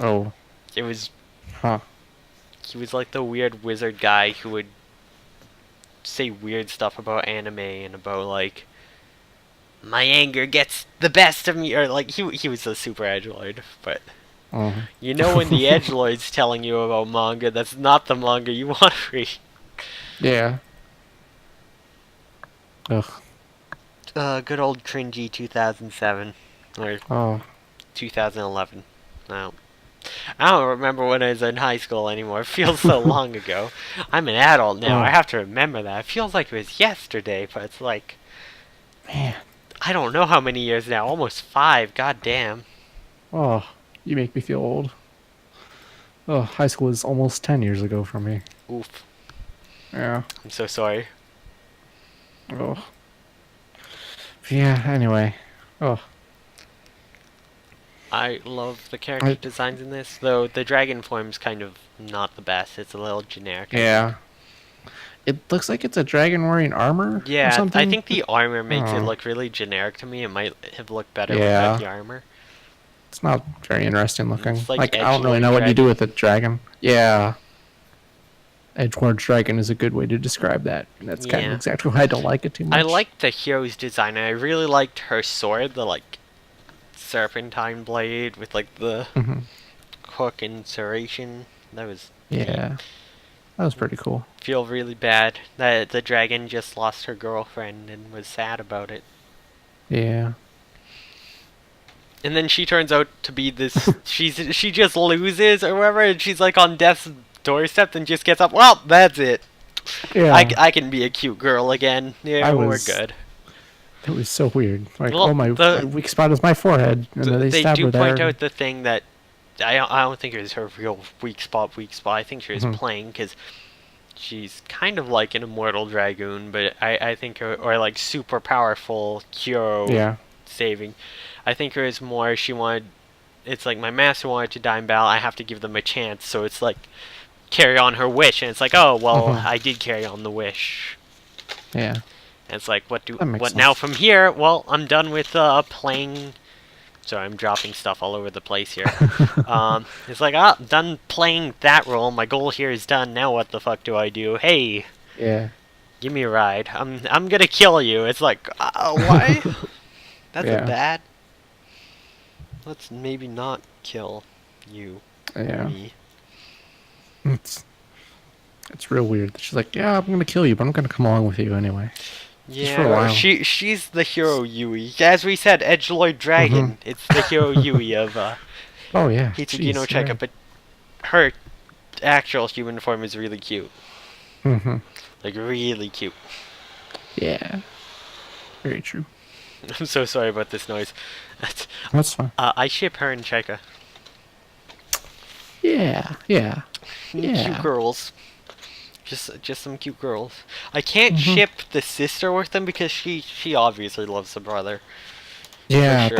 Oh. it was Huh. he was like the weird wizard guy who would say weird stuff about anime and about like my anger gets the best of me, or like he was a super edgelord, but Mhm. you know when the edgelord's telling you about manga, that's not the manga you want to read. Yeah. Ugh. Good old cringy 2007 or Oh. 2011. No, I don't remember when I was in high school anymore. It feels so long ago. I'm an adult now. I Oh. have to remember that. It feels like it was yesterday, but it's like Man. I don't know how many years now. Almost 5. God damn. Oh. You make me feel old. Oh, high school was almost 10 years ago for me. Oof. Yeah. I'm so sorry. Oh. Yeah, anyway. Oh. I love the character designs in this, though the dragon form's kind of not the best. It's a little generic. Yeah. It looks like it's a dragon wearing armor or Yeah, something. I think the armor makes it Oh. look really generic to me. It might have looked better Yeah. without the armor. It's not very interesting looking. It's like Like, I don't really edgelord know what you do dragon. with a dragon. Yeah. Edgelord dragon is a good way to describe that. And that's kind of Yeah. exactly why I don't like it too much. I liked the hero's design. I really liked her sword, the like serpentine blade with like the Hmm. hook and serration. That was Yeah. That was pretty cool. feel really bad that the dragon just lost her girlfriend and was sad about it. Yeah. And then she turns out to be this. She just loses or whatever, and she's like on death's doorstep, and just gets up. Well, that's it. Yeah. I can be a cute girl again. Yeah, I we're was- good. It was so weird. Like, Well, oh, my the- weak spot is my forehead. And then they They stabbed do her there. point out the thing that I don't think it was her real weak spot. Weak spot. I think she was Mhm. playing because she's kind of like an immortal dragoon, but I think her, or like super powerful hero Yeah. saving. I think it was more she wanted. It's like my master wanted to die in battle. I have to give them a chance. So it's like carry on her wish, and it's like, oh well, Mhm. I did carry on the wish. Yeah. And it's like, what That makes now sense. from here? Well, I'm done with playing. Sorry, I'm dropping stuff all over the place here. It's like, done playing that role. My goal here is done. Now what the fuck do I do? Hey, Yeah. give me a ride. I'm gonna kill you. It's like, why? That's Yeah. bad. Let's maybe not kill you. Yeah. Me. It's real weird. She's like, yeah, I'm gonna kill you, but I'm gonna come along with you anyway. for a Yeah, while. she's the hero Yui. As we said, Edgelord Dragon. It's the hero Yui of Oh yeah. Hitsugino Jeez, Chika, yeah. but her actual human form is really cute. Mhm. Like, really cute. Yeah. Very true. I'm so sorry about this noise. That's fine. I ship her and Chika. Yeah. Yeah. Cute Yeah. girls. Just some cute girls. I can't Mhm. ship the sister with them because she obviously loves the brother. Yeah. sure.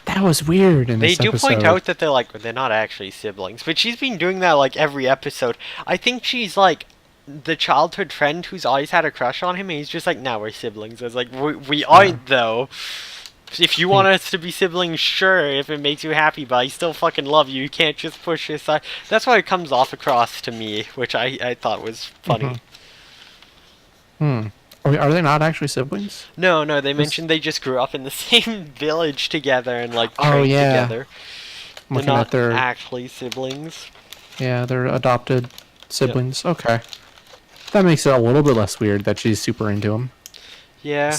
That was weird in They this do episode. point out that they're not actually siblings, but she's been doing that like every episode. I think she's like the childhood friend who's always had a crush on him, and he's just like, now we're siblings. I was like, we aren't though. If you want us to be siblings, sure, if it makes you happy, but I still fucking love you. You can't just push this aside. That's why it comes off across to me, which I thought was funny. Hmm. Are they not actually siblings? No, they mentioned they just grew up in the same village together and like Oh, trained yeah. together. They're Looking not at their actually siblings. they're adopted siblings. Okay. That makes it a little bit less weird that she's super into him. Yeah.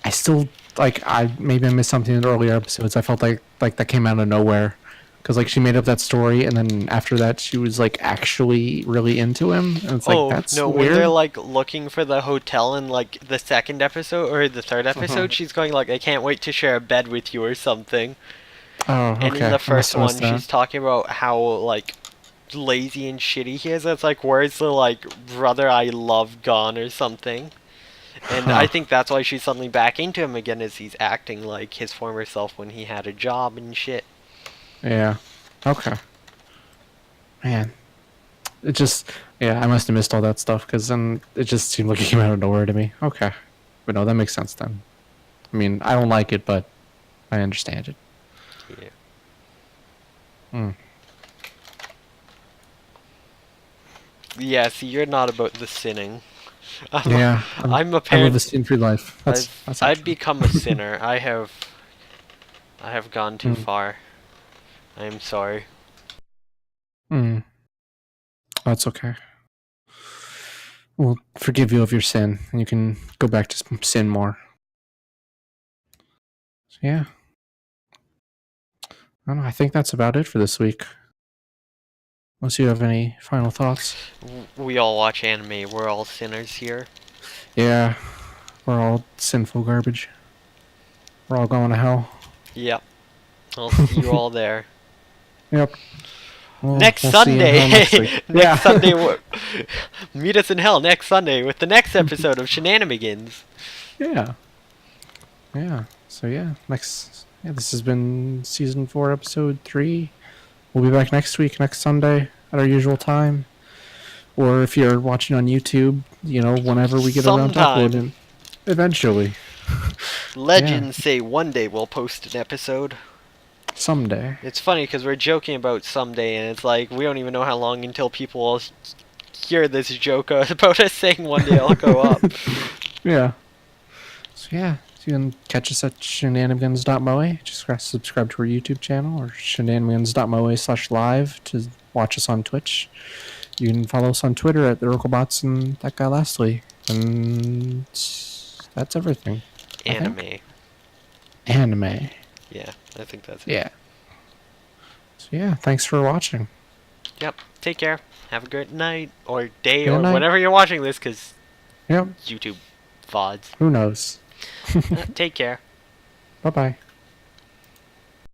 I still like I maybe I missed something in the earlier episodes. I felt like that came out of nowhere because like she made up that story and then after that she was like actually really into him and it's like that's no, weird. when they're like looking for the hotel in like the second episode or the third episode, she's going like, I can't wait to share a bed with you or something. Oh, okay. And in I the must first have one, missed that. she's talking about how like lazy and shitty he is. It's like, where's the like brother I love gone or something? And I Huh. think that's why she's suddenly back into him again, is he's acting like his former self when he had a job and shit. Yeah. Okay. Man, it just yeah, I must have missed all that stuff because then it just seemed like it came out of nowhere to me. Okay, but no, that makes sense then. I mean, I don't like it, but I understand it. Yeah. Mm. Yeah, see, you're not about the sinning. I'm, Yeah, I'm I live a apparent. sin-free life. That's I've actually. become a sinner. I have gone too Mm. far. I am sorry. Mm. That's okay. We'll forgive you of your sin, and you can go back to sin more. So, yeah, I don't know. I think that's about it for this week. Unless you have any final thoughts. We all watch anime. We're all sinners here. Yeah, we're all sinful garbage. We're all going to hell. Yep. I'll see you all there. Yep. Next We'll see you in Sunday! hell next week. Next Yeah. Sunday, meet us in hell next Sunday with the next episode of Shenanimegans. Yeah. Yeah. So yeah, next. Yeah, this has been season 4, episode 3. We'll be back next week, next Sunday at our usual time. Or if you're watching on YouTube, whenever we get around to Sometime. uploading. Eventually. Yeah. Legends say one day we'll post an episode. Someday. It's funny because we're joking about someday, and it's like we don't even know how long until people will hear this joke about us saying one day I'll go up. Yeah. So yeah, so you can catch us at shenanimegans.moe. Just subscribe to our YouTube channel, or shenanimegans.moe/live to watch us on Twitch. You can follow us on Twitter at the Oraclebots and that guy lastly. And that's everything. I think. Anime. Anime. Yeah, I think that's it. Yeah. So yeah, thanks for watching. Yep. Take care. Have a good night or day Good or night. whenever you're watching this, because Yep. YouTube VODs. Who knows? Take care. Bye bye.